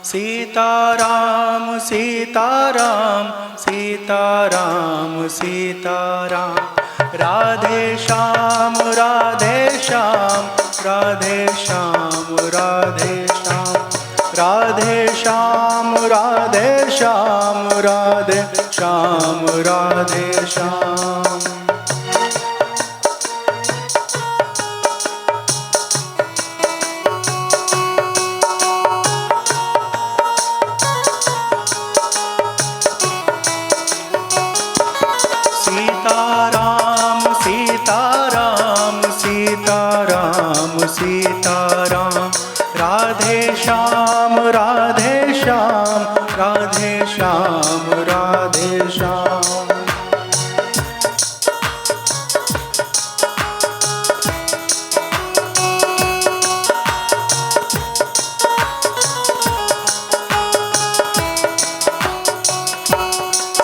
सीताराम सीताराम सीताराम सीताराम। राधे श्याम राधे श्याम राधे श्याम राधे श्याम। राधे श्याम राधे श्याम राधे श्याम राधे श्याम। सीताराम सीताराम सीताराम सीताराम। राधे श्याम राधे श्याम राधे श्याम राधे श्याम।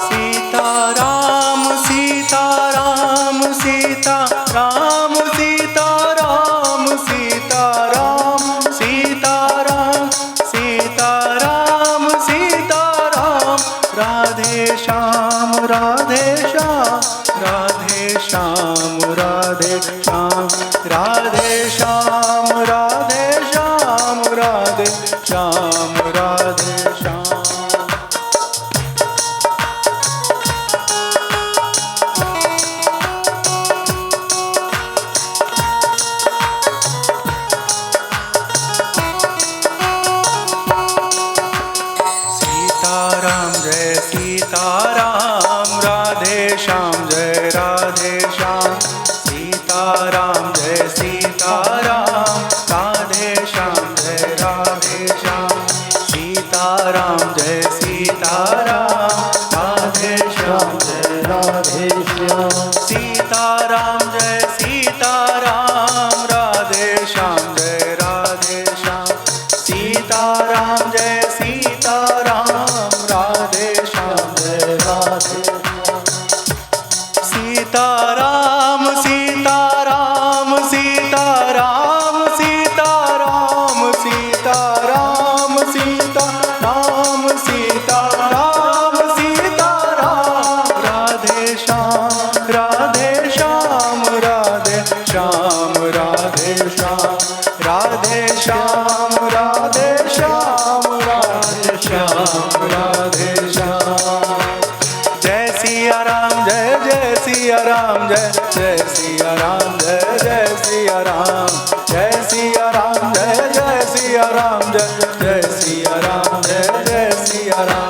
सीताराम सीताराम सीताराम सीताराम सीताराम सीताराम सीताराम सीताराम। राधे श्याम राधे श्याम राधे श्याम राधे श्याम। राधे श्याम राधे श्याम राधे श्याम राधे श्याम। सीताराम जय सीताराम राधे श्याम जय राधे श्याम। सीताराम जय सीताराम राधे श्याम जय राधे श्याम। सीताराम जय सीताराम राधे श्याम जय राधे श्याम। सीताराम जय सीताराम राधे श्याम जय राधे श्याम। सीताराम जय सीताराम राधे श्याम जय राधे श्याम। सीताराम सीताराम सीताराम सीताराम सीताराम सीताराम सीताराम सीताराम। राधे श्याम राधे श्याम राधे श्याम राधे श्याम। राधे श्याम राधे श्याम राधे श्याम राधे श्याम। जय सिया राम जय जय सिया राम जय जय सिया राम जय जय सिया राम। जय सिया राम जय जय सिया राम जय जय सिया राम जय जय सिया राम।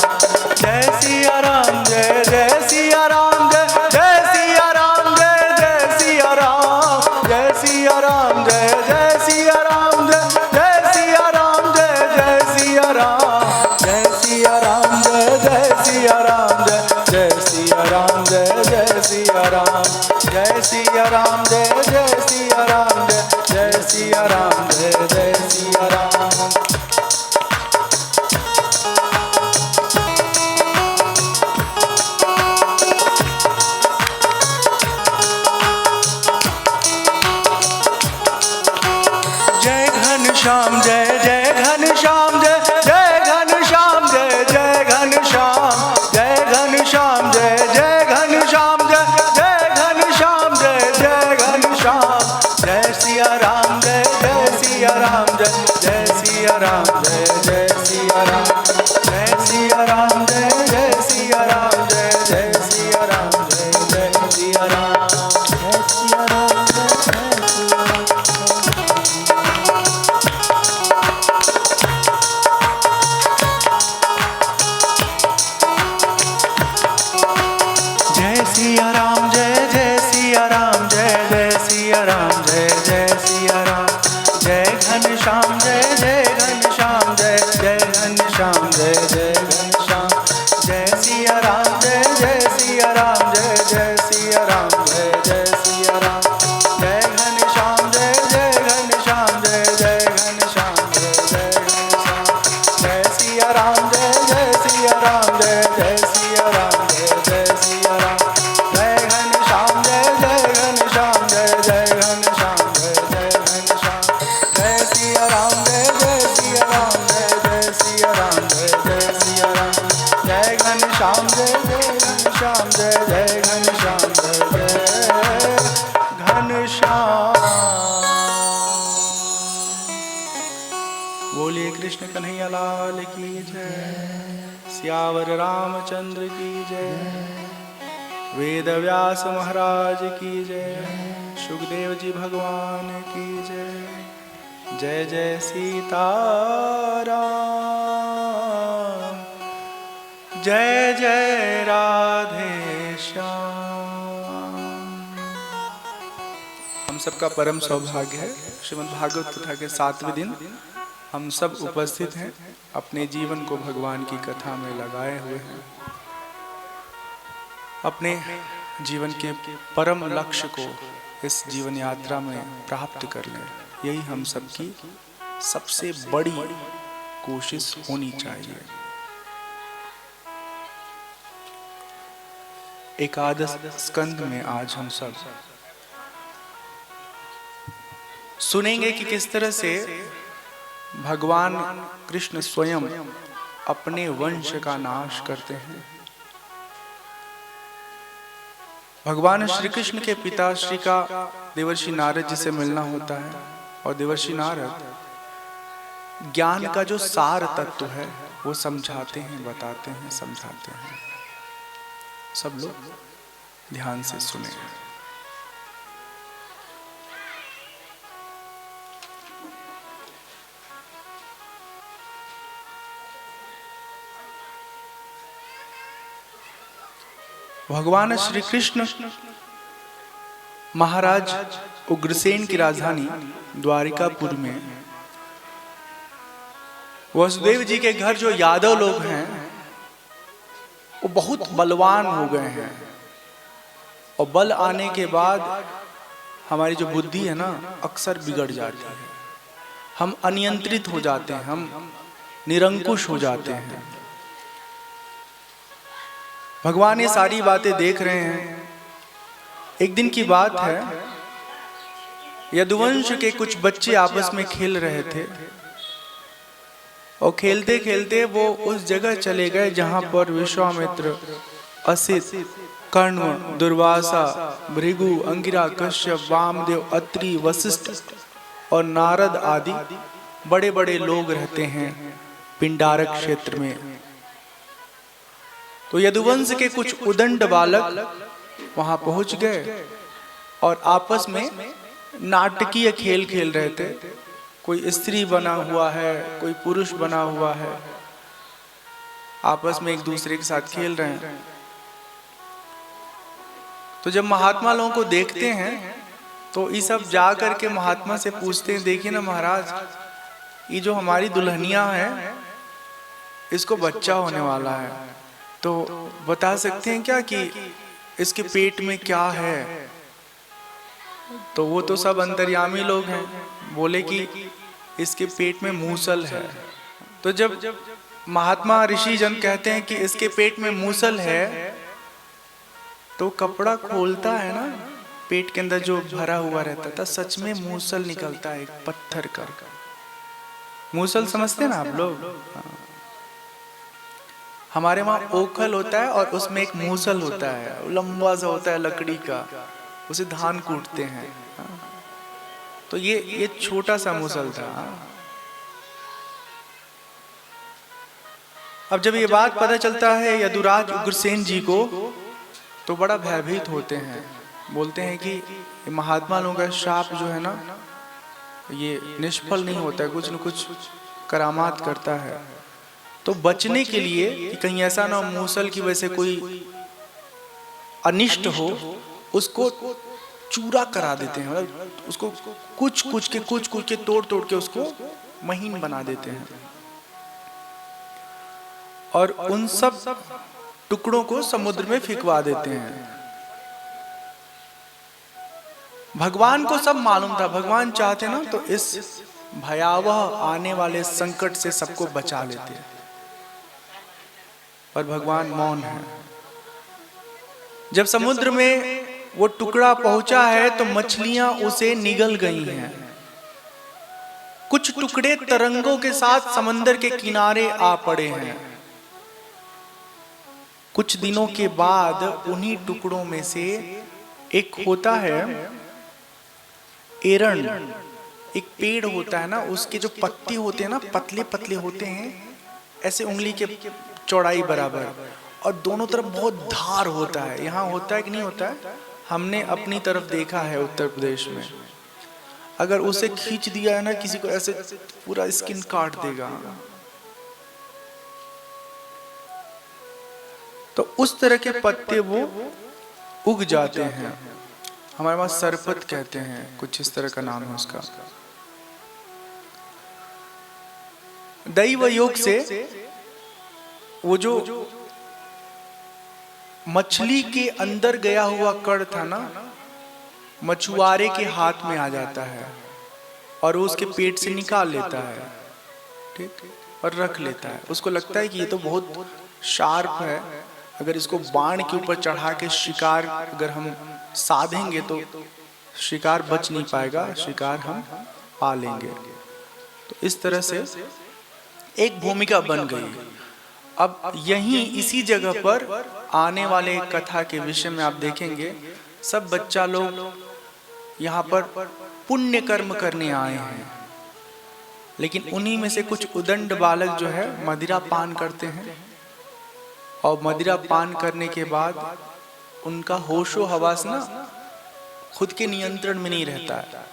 जय सिया राम जय जय सिया राम जय जय सिया राम जय जय सिया राम। जय सिया राम जय जय सिया राम जय जय सिया राम जय जय सिया राम। जय सिया राम जय जय सिया राम जय जय सिया राम जय जय सिया राम। जय सिया राम जय जय सिया राम जय जय सिया राम जय जय सिया राम। जय घनश्याम जय जय घनश्याम जय जय घनश्याम जय जय घनश्याम। जय घनश्याम जय जय घनश्याम जय जय घनश्याम जय जय घनश्याम। जय सिया राम जय जय सिया राम जय जय सिया राम जय जय सिया राम। जय सिया राम जय जय सिया राम जय जय सिया राम जय जय सिया राम। जय सिया राम जय जय सिया राम। जय सिया राम जय जय सिया राम जय जय सिया राम जय जय सिया राम। जय घनश्याम जय जय घनश्याम जय जय घनश्याम जय जय घनश्याम। जय सिया राम जय जय सिया राम जय जय सिया राम जय जय सिया राम। जय घनश्याम जय जय घनश्याम जय जय घनश्याम जय जय घनश्याम। जय सिया राम जय जय सिया राम जय जय सिया राम जय जय सिया राम। जय घनश्याम जय जय घनश्याम जय जय घनश्याम जय जय घनश्याम। जय सिया राम जय जय सिया राम जय जय सिया राम। लाल की जय। सियावर रामचंद्र की जय। वेद व्यास महाराज की जय। सुखदेव जी भगवान की जय। जय जय सीताराम। जय जय राधे श्याम। हम सबका परम सौभाग्य है, श्रीमद् भागवत कथा के 7वें दिन हम सब उपस्थित हैं, अपने जीवन को भगवान की कथा में लगाए हुए हैं। अपने जीवन के परम लक्ष्य को इस जीवन यात्रा में प्राप्त कर लें, यही हम सबकी सबसे बड़ी कोशिश होनी चाहिए। एकादश स्कंद में आज हम सब सुनेंगे कि किस तरह से भगवान कृष्ण स्वयं अपने वंश का नाश करते हैं। भगवान श्री कृष्ण के पिता श्री का देवर्षि नारद जी से मिलना होता है और देवर्षि नारद ज्ञान का जो सार तत्व है वो समझाते हैं, बताते हैं, समझाते हैं। सब लोग ध्यान से सुने। भगवान श्री कृष्ण महाराज उग्रसेन की राजधानी द्वारिकापुर में वसुदेव जी के घर जो यादव लोग हैं वो बहुत बलवान हो गए हैं, और बल आने के बाद हमारी जो बुद्धि है ना अक्सर बिगड़ जाती है। हम अनियंत्रित हो जाते हैं, हम निरंकुश हो जाते हैं। भगवान ये सारी बातें देख रहे हैं। एक दिन की बात है, यदुवंश के कुछ बच्चे आपस में खेल रहे थे और खेलते खेलते वो उस जगह चले गए जहां पर विश्वामित्र, असित, कर्ण, दुर्वासा, भृगु, अंगिरा, कश्यप, वामदेव, अत्रि, वशिष्ठ और नारद आदि बड़े बड़े लोग रहते हैं पिंडारक क्षेत्र में। तो यदुवंश के कुछ उदंड बालक वहां पहुंच गए और आपस में नाटकीय खेल खेल रहे थे। कोई स्त्री बना हुआ है, कोई पुरुष बना हुआ है, आपस में एक दूसरे के साथ खेल रहे हैं। तो जब महात्मा लोगों को देखते हैं तो ये सब जा करके महात्मा से पूछते हैं, देखिए ना महाराज, ये जो हमारी दुल्हनिया है इसको बच्चा होने वाला है, तो बता सकते हैं क्या कि इसके पेट में क्या है? तो वो तो सब अंतर्यामी लोग हैं, बोले कि इसके पेट में मूसल है। तो जब महात्मा ऋषि जन कहते हैं कि इसके पेट में मूसल है, तो कपड़ा खोलता है ना, पेट के अंदर जो भरा हुआ रहता था, सच में मूसल निकलता है, एक पत्थर का। मूसल समझते हैं ना आप लोग? हमारे वहाँ ओखल होता है और उसमें एक मूसल होता है, लंबा सा होता है लकड़ी का, उसे धान कूटते हैं। तो ये छोटा सा मूसल था। अब जब ये बात पता चलता है यदुराज उग्रसेन जी को, तो बड़ा भयभीत होते हैं। बोलते हैं कि महात्मा लोगों का श्राप जो है ना ये निष्फल नहीं होता है, कुछ न कुछ करामात करता है। तो बचने के लिए कि कहीं ऐसा ना मूसल की वजह से कोई अनिष्ट हो, उसको चूरा करा देते हैं, मतलब उसको कुछ के तोड़ के उसको महीन बना देते हैं और उन सब टुकड़ों को समुद्र में फेंकवा देते हैं। भगवान को सब मालूम था, भगवान चाहते ना तो इस भयावह आने वाले संकट से सबको बचा लेते, पर भगवान मौन है। जब समुद्र में वो टुकड़ा पहुंचा है तो मछलियां उसे निगल गई हैं। कुछ टुकड़े तरंगों के साथ समंदर के किनारे आ पड़े हैं। कुछ दिनों के बाद उन्हीं टुकड़ों में से एक होता है एरण, एक पेड़ होता है ना, उसके जो पत्ते होते हैं ना पतले पतले होते हैं, ऐसे उंगली के चौड़ाई बराबर, और दोनों तरफ बहुत धार होता है। यहाँ होता है कि नहीं होता है? हमने अपनी तरफ देखा है उत्तर प्रदेश में, अगर उसे खींच दिया है ना किसी को, ऐसे पूरा स्किन काट देगा। तो उस तरह के पत्ते वो उग जाते हैं। हमारे पास सरपत कहते हैं, कुछ इस तरह का नाम है उसका। दैव योग से वो जो मछली के अंदर गया हुआ कण था ना, मछुआरे के हाथ में आ जाता है और वो उसके पेट से निकाल लेता है, ठीक, और रख लेता है। उसको लगता है कि ये तो बहुत शार्प है, अगर इसको बाण के ऊपर चढ़ा के शिकार अगर हम साधेंगे तो शिकार बच नहीं पाएगा, शिकार हम पा लेंगे। तो इस तरह से एक भूमिका बन गई। अब यहीं इसी जगह पर आने वाले कथा के विषय में आप देखेंगे, सब बच्चा लोग यहाँ पर पुण्य कर्म करने आए हैं, लेकिन उन्हीं में से कुछ उदंड बालक जो है मदिरा पान करते हैं, और मदिरा पान करने के बाद उनका होशो हवास ना खुद के नियंत्रण में नहीं रहता है।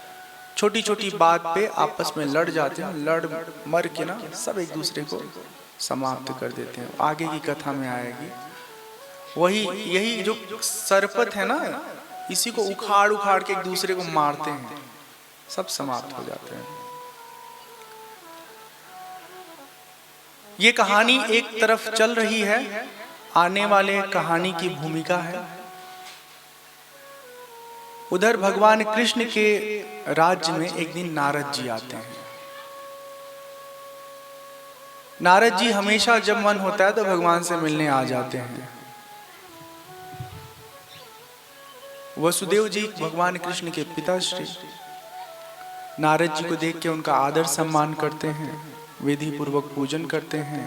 छोटी छोटी बात पे आपस में लड़ जाते हैं, लड़ मर के ना सब एक दूसरे को समाप्त कर देते हैं। आगे की कथा में आएगी। वही यही जो सरपत है ना, इसी को उखाड़ उखाड़ के एक दूसरे को मारते हैं, सब समाप्त हो जाते हैं। ये कहानी एक तरफ चल रही है, आने वाले कहानी की भूमिका है। उधर भगवान कृष्ण के राज्य में एक दिन नारद जी आते हैं। नारद जी हमेशा जब मन होता है तो भगवान से मिलने आ जाते हैं। वसुदेव जी भगवान कृष्ण के पिताश्री नारद जी को देख के उनका आदर सम्मान करते हैं, विधि पूर्वक पूजन करते हैं,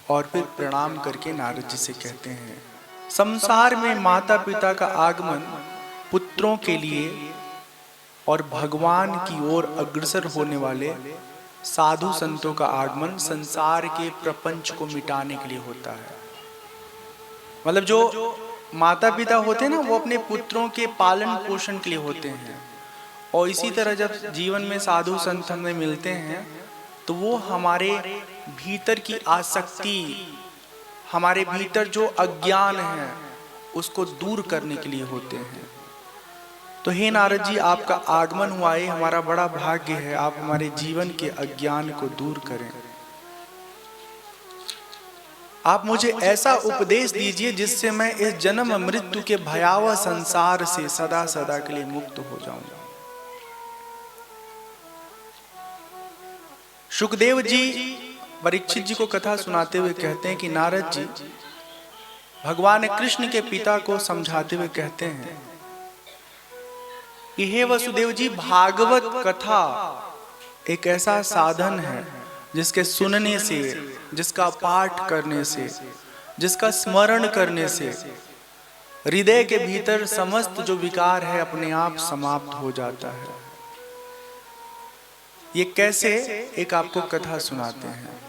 और फिर प्रणाम करके नारद जी से कहते हैं, संसार में माता पिता का आगमन पुत्रों के लिए और भगवान की ओर अग्रसर होने वाले साधु संतों का आगमन संसार के प्रपंच को मिटाने के लिए होता है। मतलब जो माता पिता होते हैं ना, वो अपने पुत्रों के पालन पोषण के लिए होते हैं, और इसी तरह जब जीवन में साधु संत हमें मिलते हैं तो वो हमारे भीतर की आसक्ति, हमारे भीतर जो अज्ञान है उसको दूर करने के लिए होते हैं। तो हे नारद जी, आपका आगमन हुआ है, हमारा बड़ा भाग्य है, आप हमारे जीवन के अज्ञान को दूर करें। आप मुझे ऐसा उपदेश दीजिए जिससे मैं इस जन्म मृत्यु के भयावह संसार से सदा सदा के लिए मुक्त हो जाऊंगा। सुखदेव जी परीक्षित जी को कथा सुनाते हुए कहते हैं कि नारद जी भगवान कृष्ण के पिता को समझाते हुए कहते हैं कि हे वसुदेव जी, भागवत कथा एक ऐसा साधन है जिसके सुनने से, जिसका पाठ करने से, जिसका स्मरण करने से हृदय के भीतर समस्त जो विकार है अपने आप समाप्त हो जाता है। ये कैसे, एक आपको कथा सुनाते हैं।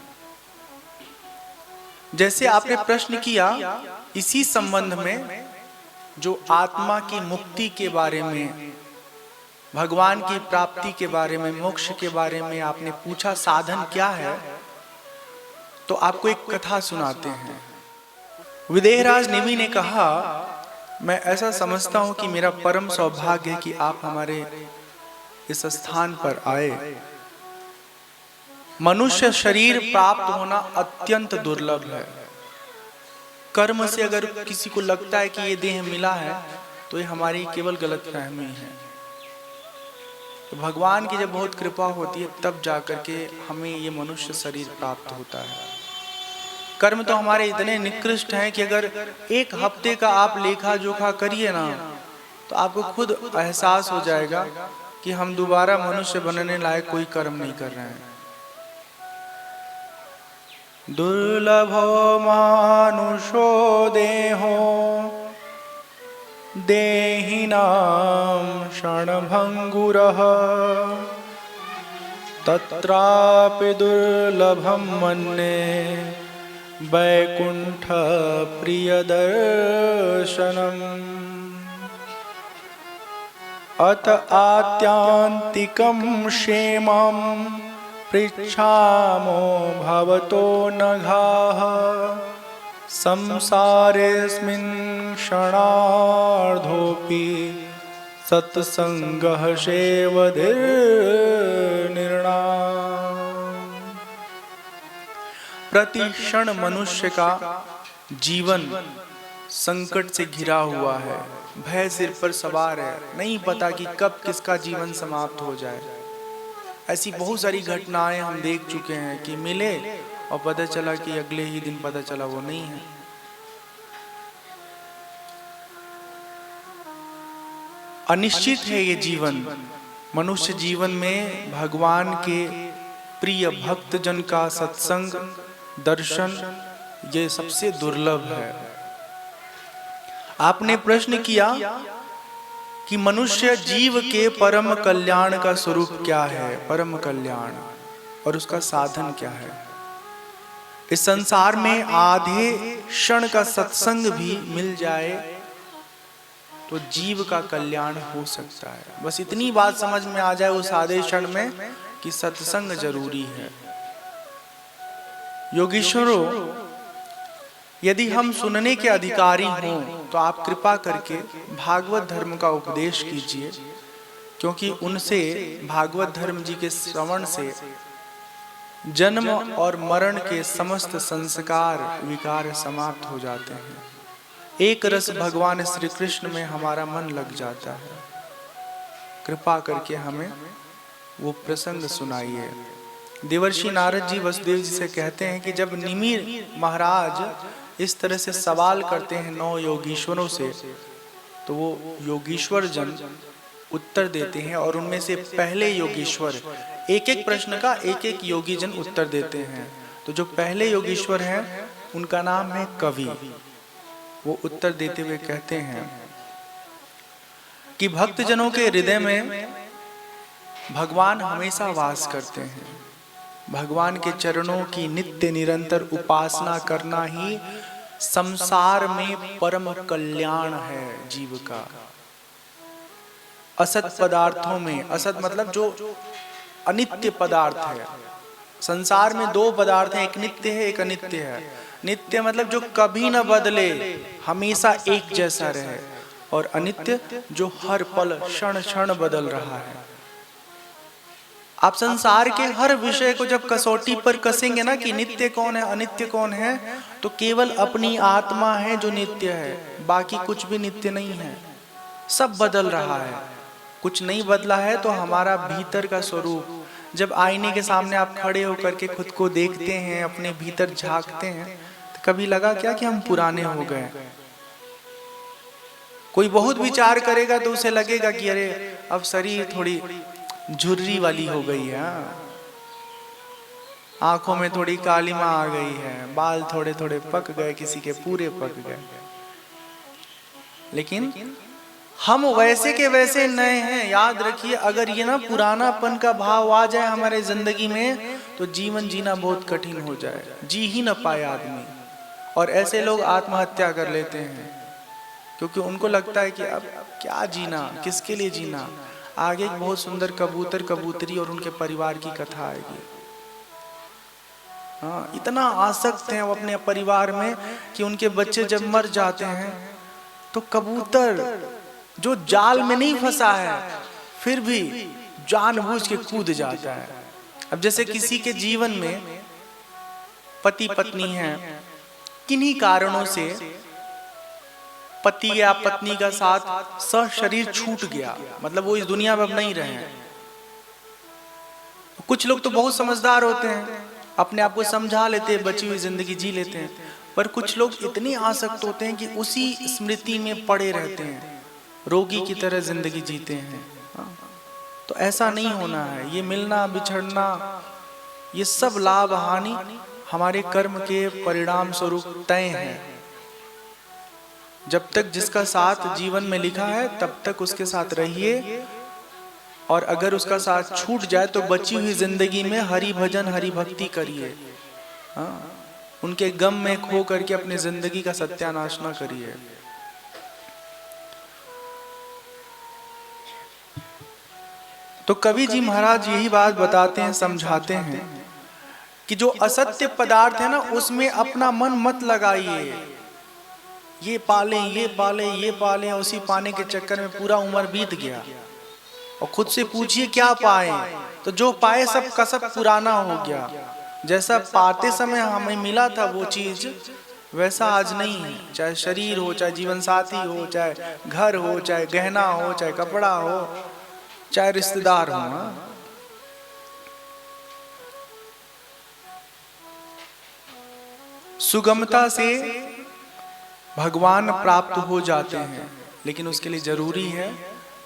जैसे आपने प्रश्न किया, इसी संबंध में जो आत्मा की मुक्ति के बारे में, भगवान की प्राप्ति के बारे में, मोक्ष के बारे में आपने पूछा साधन क्या है, तो आपको एक कथा सुनाते हैं। विदेहराज निमि ने कहा, मैं ऐसा समझता हूं कि मेरा परम सौभाग्य है कि आप हमारे इस स्थान पर आए। मनुष्य शरीर प्राप्त होना अत्यंत दुर्लभ है। कर्म से अगर किसी को लगता है कि ये देह मिला है तो ये हमारी केवल गलतफहमी है। तो भगवान की जब बहुत कृपा होती है तब जाकर के हमें ये मनुष्य शरीर प्राप्त होता है। कर्म तो हमारे इतने निकृष्ट हैं कि अगर एक हफ्ते का आप लेखा जोखा करिए ना तो आपको खुद एहसास हो जाएगा कि हम दोबारा मनुष्य बनने लायक कोई कर्म नहीं कर रहे हैं। दुर्लभो मानुषो देहो देहिनां क्षणभंगुरः तत्रापि दुर्लभं मन्ये वैकुंठ प्रियदर्शनम्। अत आत्यान्तिकं क्षेमं पृच्छामो भवतो नघाः। संसारेऽस्मिन् क्षणार्धोऽपि सत्संगः सेवधीर्निर्णाम्। प्रति क्षण मनुष्य का जीवन संकट से घिरा हुआ है, भय सिर पर सवार है, नहीं पता कि कब किसका जीवन समाप्त हो जाए। ऐसी बहुत सारी घटनाएं हम देख चुके हैं कि मिले और पता चला कि अगले ही दिन पता चला वो नहीं है। अनिश्चित है ये जीवन। मनुष्य जीवन में भगवान के प्रिय भक्त जन का सत्संग दर्शन ये सबसे दुर्लभ है। आपने प्रश्न किया कि मनुष्य जीव के परम कल्याण का स्वरूप क्या है, परम कल्याण, और उसका साधन क्या है। इस संसार में आधे क्षण का सत्संग भी मिल जाए तो जीव का कल्याण हो सकता है। बस इतनी बात समझ में आ जाए उस आधे क्षण में कि सत्संग जरूरी है। योगीश्वरों, यदि हम सुनने के अधिकारी हों तो आप कृपा करके भागवत धर्म का उपदेश कीजिए, क्योंकि उनसे, भागवत धर्म जी के श्रवण से जन्म और मरण के समस्त संस्कार विकार समाप्त हो जाते हैं। एक रस भगवान श्री कृष्ण में हमारा मन लग जाता है। कृपा करके हमें वो प्रसंग सुनाइए। देवर्षि नारद जी वसुदेव जी से कहते हैं कि जब निमि महाराज इस तरह से सवाल करते हैं 9 योगीश्वरों से, तो वो योगीश्वर जन उत्तर देते हैं, और उनमें से पहले योगीश्वर, एक एक प्रश्न का एक एक योगी जन उत्तर देते हैं। तो जो पहले योगीश्वर हैं उनका नाम है कवि। वो उत्तर देते हुए कहते हैं कि भक्त जनों के हृदय में भगवान हमेशा वास करते हैं। भगवान के चरणों की नित्य निरंतर उपासना करना ही संसार में परम कल्याण है जीव का। असत पदार्थों में, असत मतलब जो अनित्य पदार्थ है, संसार में 2 पदार्थ हैं, एक नित्य है एक अनित्य है। नित्य मतलब जो कभी न बदले, हमेशा एक जैसा रहे, और अनित्य जो हर पल क्षण क्षण बदल रहा है। आप संसार के हर विषय को जब कसौटी पर कसेंगे ना कि नित्य कौन है अनित्य कौन है, तो केवल अपनी आत्मा है जो नित्य है, बाकी कुछ भी नित्य नहीं है। सब बदल रहा है, कुछ नहीं बदला है तो हमारा भीतर का स्वरूप। जब आईने के सामने आप खड़े होकर के खुद को देखते हैं, अपने भीतर झांकते हैं, तो कभी लगा क्या कि हम पुराने हो गए? कोई बहुत विचार करेगा तो उसे लगेगा कि अरे अब शरीर थोड़ी झुर्री वाली हो गई है, आंखों में थोड़ी कालिमा आ गई है, बाल थोड़े थोड़े पक गए, किसी के पूरे पक गए। लेकिन हम वैसे के वैसे नए हैं। याद रखिए, अगर ये ना पुरानापन का भाव आ जाए हमारे जिंदगी में तो जीवन जीना बहुत कठिन हो जाए, जी ही ना पाए आदमी। और ऐसे लोग आत्महत्या कर लेते हैं क्योंकि उनको लगता है कि अब क्या जीना, किसके लिए जीना। आगे एक बहुत सुंदर कबूतर कबूतरी और उनके परिवार की कथा आएगी। हाँ, इतना आसक्त हैं वो अपने परिवार में कि उनके बच्चे जब मर जाते हैं तो कबूतर जो जाल में नहीं फंसा है फिर भी जानबूझ के कूद जाता है। अब जैसे किसी के जीवन में पति पत्नी है, किन्हीं कारणों से पति या पत्नी का साथ शरीर छूट गया, मतलब वो इस दुनिया में अब नहीं रहे। कुछ लोग तो बहुत समझदार होते हैं, अपने आप को समझा लेते हैं, बची हुई जिंदगी जी लेते हैं। पर कुछ लोग इतने आसक्त होते हैं कि उसी स्मृति में पड़े रहते हैं, रोगी की तरह जिंदगी जीते हैं। तो ऐसा नहीं होना है। ये मिलना बिछड़ना, ये सब लाभ हानि हमारे कर्म के परिणाम स्वरूप तय है। जब तक जिसका साथ जीवन में लिखा है तब तक उसके साथ रहिए, और अगर उसका साथ छूट जाए तो बची हुई जिंदगी में हरि भजन हरि भक्ति करिए। हाँ, उनके गम में खो करके अपनी जिंदगी का सत्यानाश न करिए। तो कवि जी महाराज यही बात बताते हैं, समझाते हैं कि जो असत्य पदार्थ है ना, उसमें अपना मन मत लगाइए। ये पाले ये पाले ये पाले, उसी पाने के चक्कर में पूरा उम्र बीत गया। और खुद से पूछिए क्या पाए, तो जो पाए सब का सब पुराना हो गया। जैसा पाते समय हमें मिला था वो चीज, वैसा आज नहीं है। चाहे शरीर हो, चाहे जीवन साथी हो, चाहे घर हो, चाहे गहना हो, चाहे कपड़ा हो, चाहे रिश्तेदार हो। सुगमता से भगवान प्राप्त हो जाते हैं, लेकिन उसके लिए जरूरी है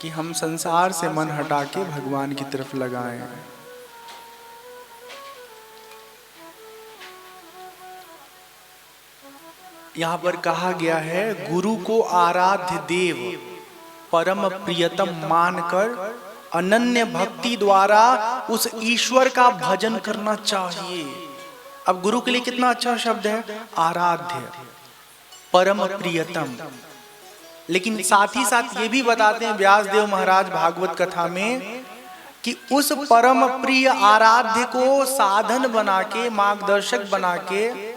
कि हम संसार से मन हटा के भगवान की तरफ लगाएं। यहां पर कहा गया है, गुरु को आराध्य देव परम प्रियतम मानकर अनन्य भक्ति द्वारा उस ईश्वर का भजन करना चाहिए। अब गुरु के लिए कितना अच्छा शब्द है, आराध्य परम प्रियतम। लेकिन साथ ही साथ ये भी बताते हैं व्यासदेव महाराज भागवत कथा में कि उस परम प्रिय आराध्य को साधन बना के, मार्गदर्शक बना के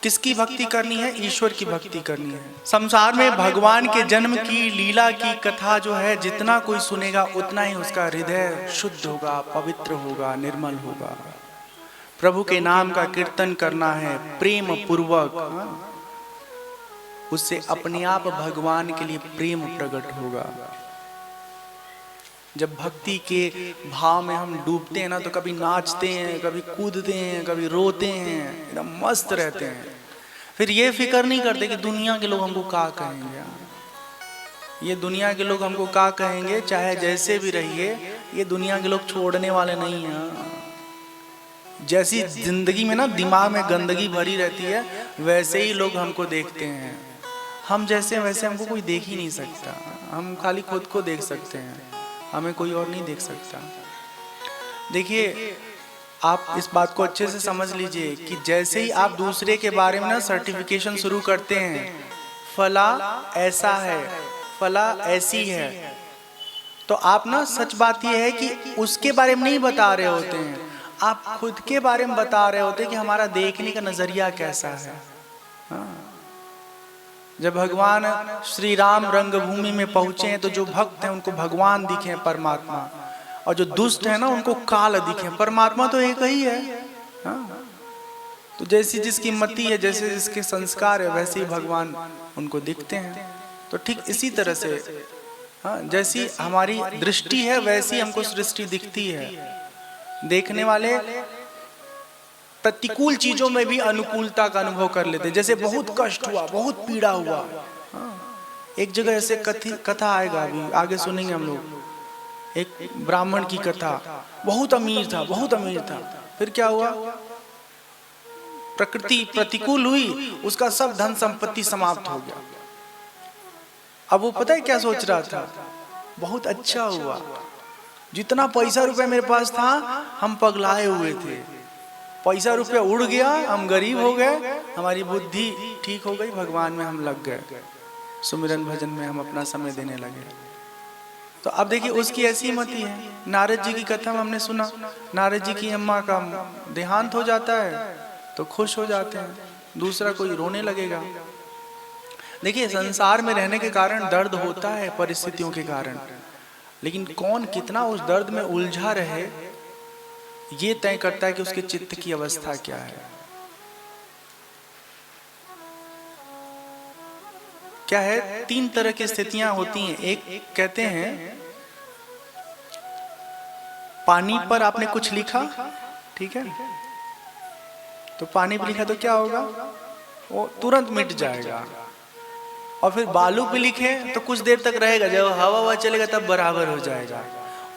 किसकी भक्ति करनी है, ईश्वर की भक्ति करनी है। संसार में भगवान के जन्म की लीला की कथा जो है, जितना कोई सुनेगा उतना ही उसका हृदय शुद्ध होगा, पवित्र होगा, निर्मल होगा। प्रभु के नाम का कीर्तन करना है प्रेम पूर्वक, उससे अपने आप भगवान के लिए प्रेम प्रकट होगा। जब भक्ति के भाव में हम डूबते हैं ना, तो कभी नाचते हैं, कभी कूदते हैं, कभी रोते हैं, एकदम मस्त रहते हैं। फिर ये फिक्र नहीं करते कि दुनिया के लोग हमको क्या कहेंगे। ये दुनिया के लोग हमको क्या कहेंगे, चाहे जैसे भी रहिए, ये दुनिया के लोग छोड़ने वाले नहीं हैं। जैसी जिंदगी में ना दिमाग में गंदगी भरी रहती है, वैसे ही लोग हमको देखते हैं। हम जैसे वैसे हमको कोई देख ही नहीं सकता। हम खाली खुद को देख सकते हैं, हमें कोई और नहीं देख सकता। देखिए, आप इस बात को अच्छे से समझ लीजिए कि जैसे ही आप दूसरे के बारे में ना सर्टिफिकेशन शुरू करते हैं, फला ऐसा है, फला ऐसी है, तो आप ना सच बात यह है कि उसके बारे में नहीं बता रहे होते हैं, आप खुद के बारे में बता रहे होते हैं कि हमारा देखने का नजरिया कैसा है। हाँ। जब भगवान श्री राम रंगभूमि में पहुंचे हैं, तो जो भक्त हैं उनको भगवान दिखे, परमात्मा, और जो दुष्ट है ना उनको काल दिखे। परमात्मा तो एक ही है। हाँ। तो जैसी जिसकी मति है, जैसे जिसके संस्कार है, वैसे ही भगवान उनको दिखते हैं। तो ठीक इसी तरह से हाँ, जैसी हमारी दृष्टि है वैसी हमको सृष्टि दिखती है। देखने वाले प्रतिकूल चीजों में भी अनुकूलता का अनुभव कर लेते हैं। जैसे बहुत कष्ट हुआ, बहुत पीड़ा हुआ, एक जगह ऐसे कथा आएगा, अभी आगे सुनेंगे हम लोग। एक ब्राह्मण की कथा, बहुत अमीर था, बहुत अमीर था। फिर क्या हुआ, प्रकृति प्रतिकूल हुई, उसका सब धन संपत्ति समाप्त हो गया। अब वो पता है क्या सोच रहा था, बहुत अच्छा हुआ, जितना पैसा रुपया मेरे पास था हम पगलाए हुए थे, पैसा रुपया उड़ गया, हम गरीब हो गए, हमारी बुद्धि ठीक हो गई, भगवान में हम लग गए, सुमिरन भजन में हम अपना समय देने लगे। तो अब देखिए उसकी ऐसी मति है। नारद जी की कथा में हमने सुना, नारद जी की अम्मा का देहांत हो जाता है तो खुश हो जाते हैं, दूसरा कोई रोने लगेगा। देखिए संसार में रहने के कारण दर्द होता है, परिस्थितियों के कारण, लेकिन कौन कितना उस दर्द में उलझा रहे ये तय करता है कि उसके चित्त की अवस्था क्या है। क्या है, तीन तरह की स्थितियां होती हैं। एक कहते हैं पानी पर आपने कुछ लिखा, ठीक है, तो पानी पर लिखा तो क्या होगा, वो तुरंत मिट जाएगा। और फिर बालू पे लिखे तो कुछ देर तक रहेगा, जब हवा हवा चलेगा तब बराबर हो जाएगा।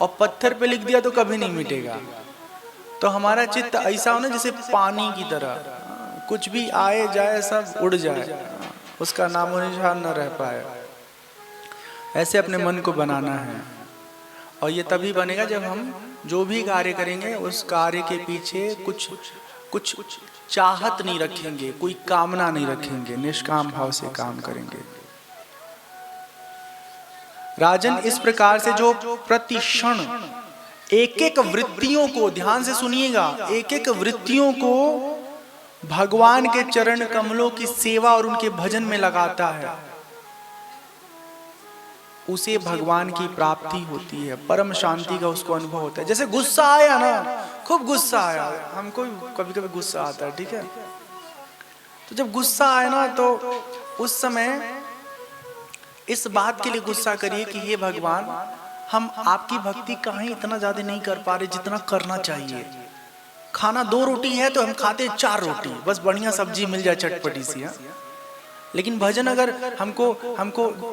और पत्थर पे लिख दिया तो कभी नहीं मिटेगा। तो हमारा चित्त ऐसा हो ना जैसे पानी की तरह, कुछ भी आए जाए सब उड़ जाए, उसका नामो निशान न रह पाए। ऐसे अपने मन को बनाना है। और ये तभी बनेगा जब हम जो भी कार्य करेंगे उस कार्य के पीछे कुछ चाहत नहीं रखेंगे, कोई कामना नहीं रखेंगे, निष्काम भाव से काम करेंगे। राजन, इस प्रकार से जो प्रतिक्षण एक एक वृत्तियों को, ध्यान से सुनिएगा, एक एक वृत्तियों को भगवान के चरण कमलों की सेवा और उनके भजन में लगाता है, उसे भगवान की प्राप्ति होती है, परम शांति का उसको अनुभव होता है। जैसे गुस्सा आया ना, खूब गुस्सा आया, हमको कभी कभी गुस्सा आता है, ठीक है। तो जब गुस्सा आया ना, तो उस समय इस बात के लिए गुस्सा करिए कि हे भगवान, हम आपकी भक्ति कहीं इतना ज्यादा नहीं कर पा रहे जितना करना चाहिए। खाना 2 रोटी है तो हम खाते 4 रोटी, बस बढ़िया सब्जी मिल जाए चटपटी सी। लेकिन भजन अगर हमको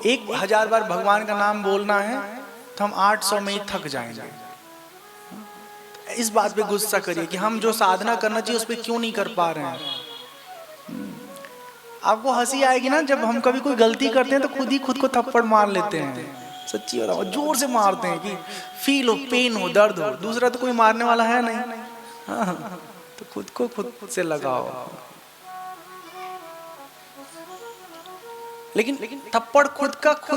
1000 बार भगवान का नाम बोलना है तो हम 800 में ही थक जाएंगे। इस बात पे गुस्सा करिए कि हम जो साधना करना चाहिए उस पर क्यों नहीं कर पा रहे हैं। आपको हंसी आएगी ना जब हम कभी कोई गलती करते हैं तो खुद ही खुद को थप्पड़ मार लेते हैं, सच्ची बताओ, जोर से मारते हैं कि फील हो, पेन हो, दर्द हो। दूसरा तो कोई मारने वाला है नहीं, हाँ, तो खुद को खुद से लगाओ। लेकिन थप्पड़ खुद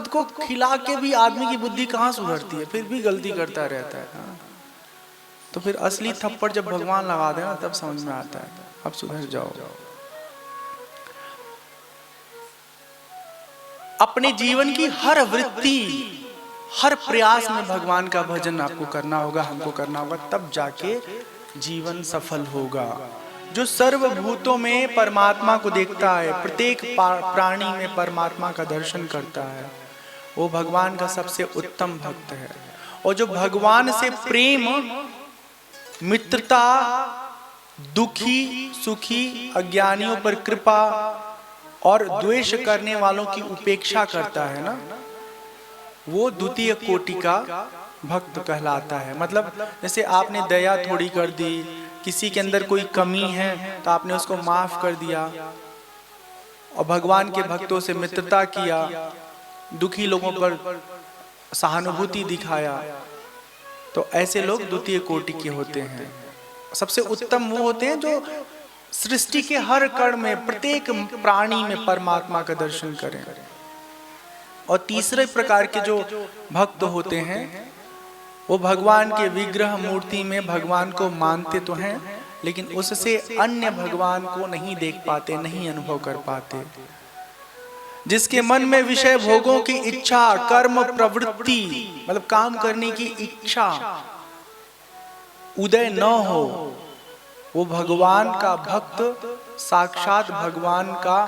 को खिला के भी आदमी की बुद्धि कहाँ सुधरती है, फिर भी गलती करता रहता है। तो फिर असली थप्पड़ जब भगवान लगा देना तब समझ में आता है, अब सुधर जाओ। अपने जीवन की हर वृत्ति, हर प्रयास में भगवान का भजन आपको करना होगा, हमको करना होगा, तब जाके जीवन सफल होगा। जो सर्वभूतों में परमात्मा को देखता है, प्रत्येक प्राणी में परमात्मा का दर्शन करता है, वो भगवान का सबसे उत्तम भक्त है। और जो भगवान से प्रेम, मित्रता, दुखी सुखी, अज्ञानियों पर कृपा और द्वेष करने वालों की उपेक्षा करता है ना, वो द्वितीय कोटि का भक्त कहलाता है। मतलब जैसे आपने दया थोड़ी कर दी, किसी के अंदर कोई कमी है तो आपने उसको माफ कर दिया, और भगवान के भक्तों से मित्रता किया, दुखी लोगों पर सहानुभूति दिखाया, तो ऐसे लोग द्वितीय कोटि के होते हैं। सबसे उत्तम वो होते हैं जो सृष्टि के हर कण में, प्रत्येक प्राणी में परमात्मा का दर्शन करें। और तीसरे प्रकार के जो भक्त होते हैं वो भगवान के विग्रह मूर्ति में भगवान को मानते तो हैं, लेकिन उससे अन्य भगवान को नहीं देख पाते, नहीं अनुभव कर पाते। जिसके मन में विषय भोगों की इच्छा, कर्म प्रवृत्ति, मतलब काम करने की इच्छा उदय न हो, वो भगवान का भक्त साक्षात भगवान का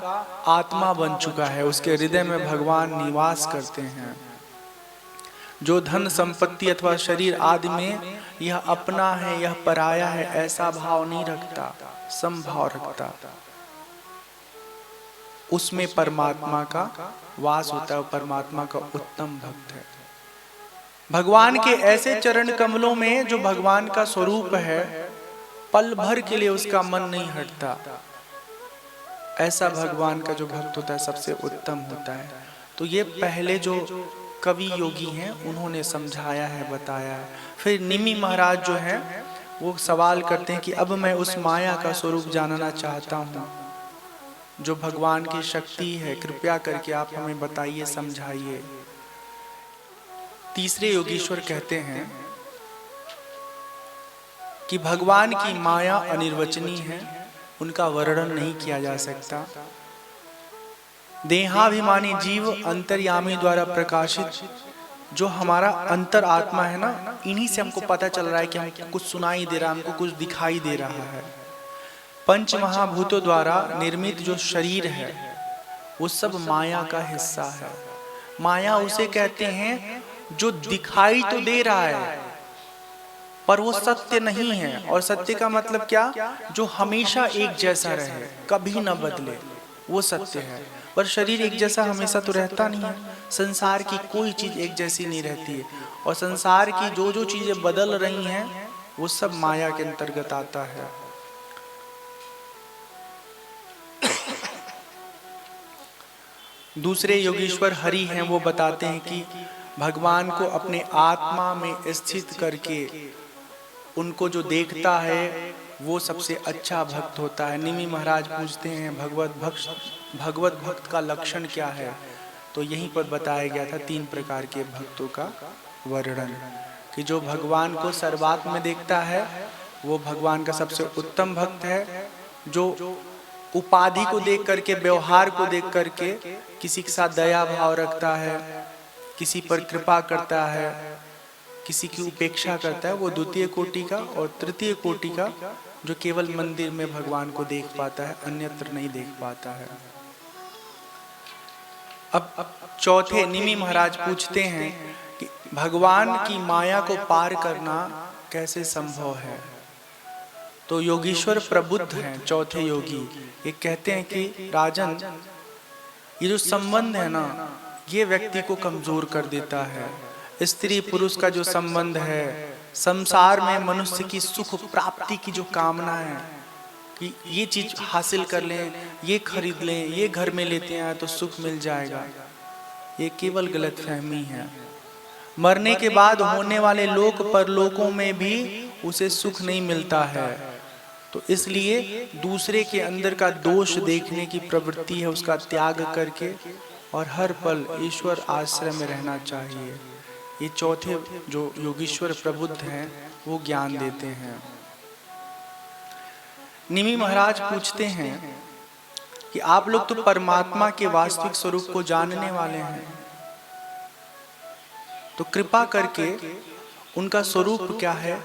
आत्मा बन चुका है, उसके हृदय में भगवान निवास करते हैं। जो धन संपत्ति अथवा शरीर आदि में यह अपना है, यह पराया है, ऐसा भाव नहीं रखता, समभाव रखता, उसमें परमात्मा का वास होता है, परमात्मा का उत्तम भक्त है। भगवान के ऐसे चरण कमलों में जो भगवान का स्वरूप है, पल भर के लिए उसका मन नहीं हटता, ऐसा भगवान का जो भक्त होता है सबसे उत्तम होता है। तो ये पहले जो कवि योगी हैं उन्होंने समझाया है, बताया है। फिर निमि महाराज जो हैं वो सवाल करते हैं कि अब मैं उस माया का स्वरूप जानना चाहता हूँ, जो भगवान की शक्ति है, कृपया करके आप हमें बताइए, समझाइए। तीसरे योगीश्वर कहते हैं कि भगवान की माया अनिर्वचनीय है, उनका वर्णन नहीं किया जा सकता। देहाभिमानी जीव अंतर्यामी द्वारा प्रकाशित जो हमारा अंतर आत्मा है ना, इन्हीं से हमको पता चल रहा है कि हमको कुछ सुनाई दे रहा है, हमको कुछ दिखाई दे रहा है। पंच महाभूतों द्वारा निर्मित जो शरीर है वो सब माया का हिस्सा है। माया उसे कहते हैं जो दिखाई तो दे रहा है पर वो सत्य नहीं है। और सत्य का मतलब क्या? जो हमेशा एक जैसा रहे, कभी न बदले, वो सत्य है। पर शरीर एक जैसा हमेशा तो रहता नहीं है। संसार की कोई चीज एक जैसी नहीं रहती है, और संसार की जो जो चीजें बदल रही हैं वो सब माया के अंतर्गत आता है। दूसरे योगीश्वर हरि हैं, वो बताते हैं कि भगवान को अपने आत्मा में स्थित करके उनको जो देखता है वो सबसे अच्छा भक्त होता है। निमि महाराज पूछते हैं भगवत भक्त का लक्षण क्या है? तो यहीं पर बताया गया था 3 प्रकार के भक्तों का वर्णन, कि जो भगवान को सर्वात्म में देखता है वो भगवान का सबसे उत्तम भक्त है। जो उपाधि को देख करके, व्यवहार को देख करके किसी के साथ दया भाव रखता है, किसी पर कृपा करता है, किसी की उपेक्षा करता है, वो द्वितीय कोटि का। और तृतीय कोटि का जो केवल मंदिर में भगवान को देख पाता है, अन्यत्र नहीं देख पाता है। अब चौथे निमि महाराज पूछते हैं कि भगवान की माया को पार करना कैसे संभव है? तो योगीश्वर प्रबुद्ध हैं चौथे योगी, ये कहते हैं कि राजन, ये जो संबंध है ना, ये व्यक्ति को कमजोर कर देता है। स्त्री पुरुष का जो संबंध है, संसार में मनुष्य की सुख प्राप्ति की जो कामना है कि ये चीज हासिल कर लें, ये खरीद लें, ये घर में लेते हैं तो सुख मिल जाएगा, ये केवल गलतफहमी है। मरने के बाद होने वाले लोक परलोकों में भी उसे सुख नहीं मिलता है। तो इसलिए दूसरे के अंदर का दोष देखने की प्रवृत्ति है, उसका त्याग करके और हर पल ईश्वर आश्रय में रहना चाहिए। ये चौथे जो योगीश्वर प्रबुद्ध हैं वो ज्ञान देते हैं। निमि महाराज पूछते हैं कि आप लोग तो परमात्मा के वास्तविक स्वरूप को जानने वाले हैं, तो कृपा करके उनका स्वरूप क्या है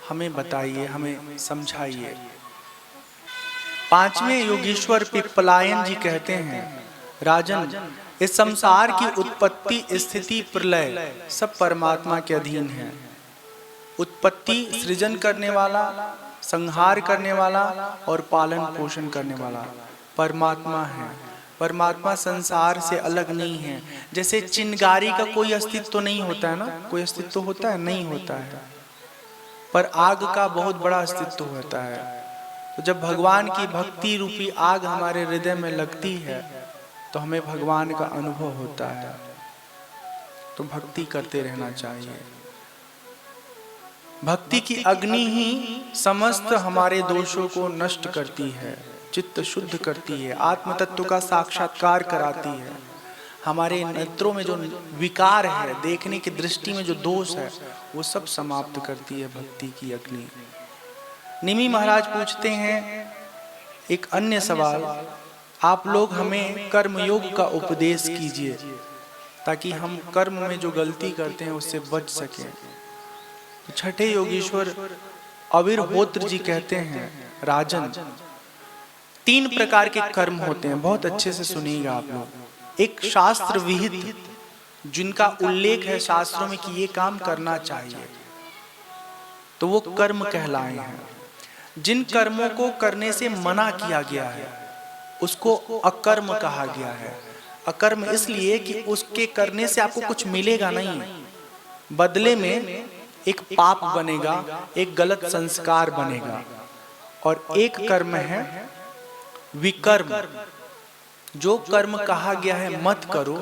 हमें बताइए, हमें समझाइए। 5वें योगीश्वर पिप्पलायन जी कहते हैं, राजन, इस संसार की उत्पत्ति स्थिति प्रलय सब परमात्मा के अधीन है। उत्पत्ति सृजन करने वाला, संहार करने वाला और पालन पोषण करने वाला परमात्मा है। परमात्मा संसार से अलग नहीं है। जैसे चिंगारी का कोई अस्तित्व तो नहीं होता है ना, कोई अस्तित्व होता है? नहीं होता है। पर आग का बहुत बड़ा अस्तित्व होता है। तो जब भगवान की भक्ति रूपी आग हमारे हृदय में लगती है तो हमें भगवान का अनुभव होता है। तो भक्ति करते रहना चाहिए। भक्ति की अग्नि ही समस्त हमारे दोषों को नष्ट करती है, चित्त शुद्ध करती है, आत्म तत्व का साक्षात्कार कराती है। हमारे नेत्रों में जो विकार है, देखने की दृष्टि में जो दोष है, वो सब समाप्त करती है भक्ति की अग्नि। निमि महाराज पूछते हैं एक अन्य सवाल, आप लोग हमें कर्मयोग का उपदेश कीजिए ताकि हम कर्म में जो गलती करते हैं उससे बच सकें। तो छठे योगीश्वर अविर्होत्र जी कहते हैं, राजन, 3 प्रकार के कर्म होते हैं, बहुत अच्छे से सुनिएगा आप लोग। एक शास्त्र विहित, जिनका उल्लेख है शास्त्रों में कि ये काम करना चाहिए, तो वो कर्म कहलाए हैं। जिन कर्मों को करने से मना किया गया है उसको अकर्म कहा गया है। अकर्म इसलिए कि उसके करने से आपको कुछ मिलेगा नहीं, बदले में एक पाप बनेगा, एक गलत संस्कार बनेगा। और एक कर्म है विकर्म, जो कर्म कहा गया है मत करो,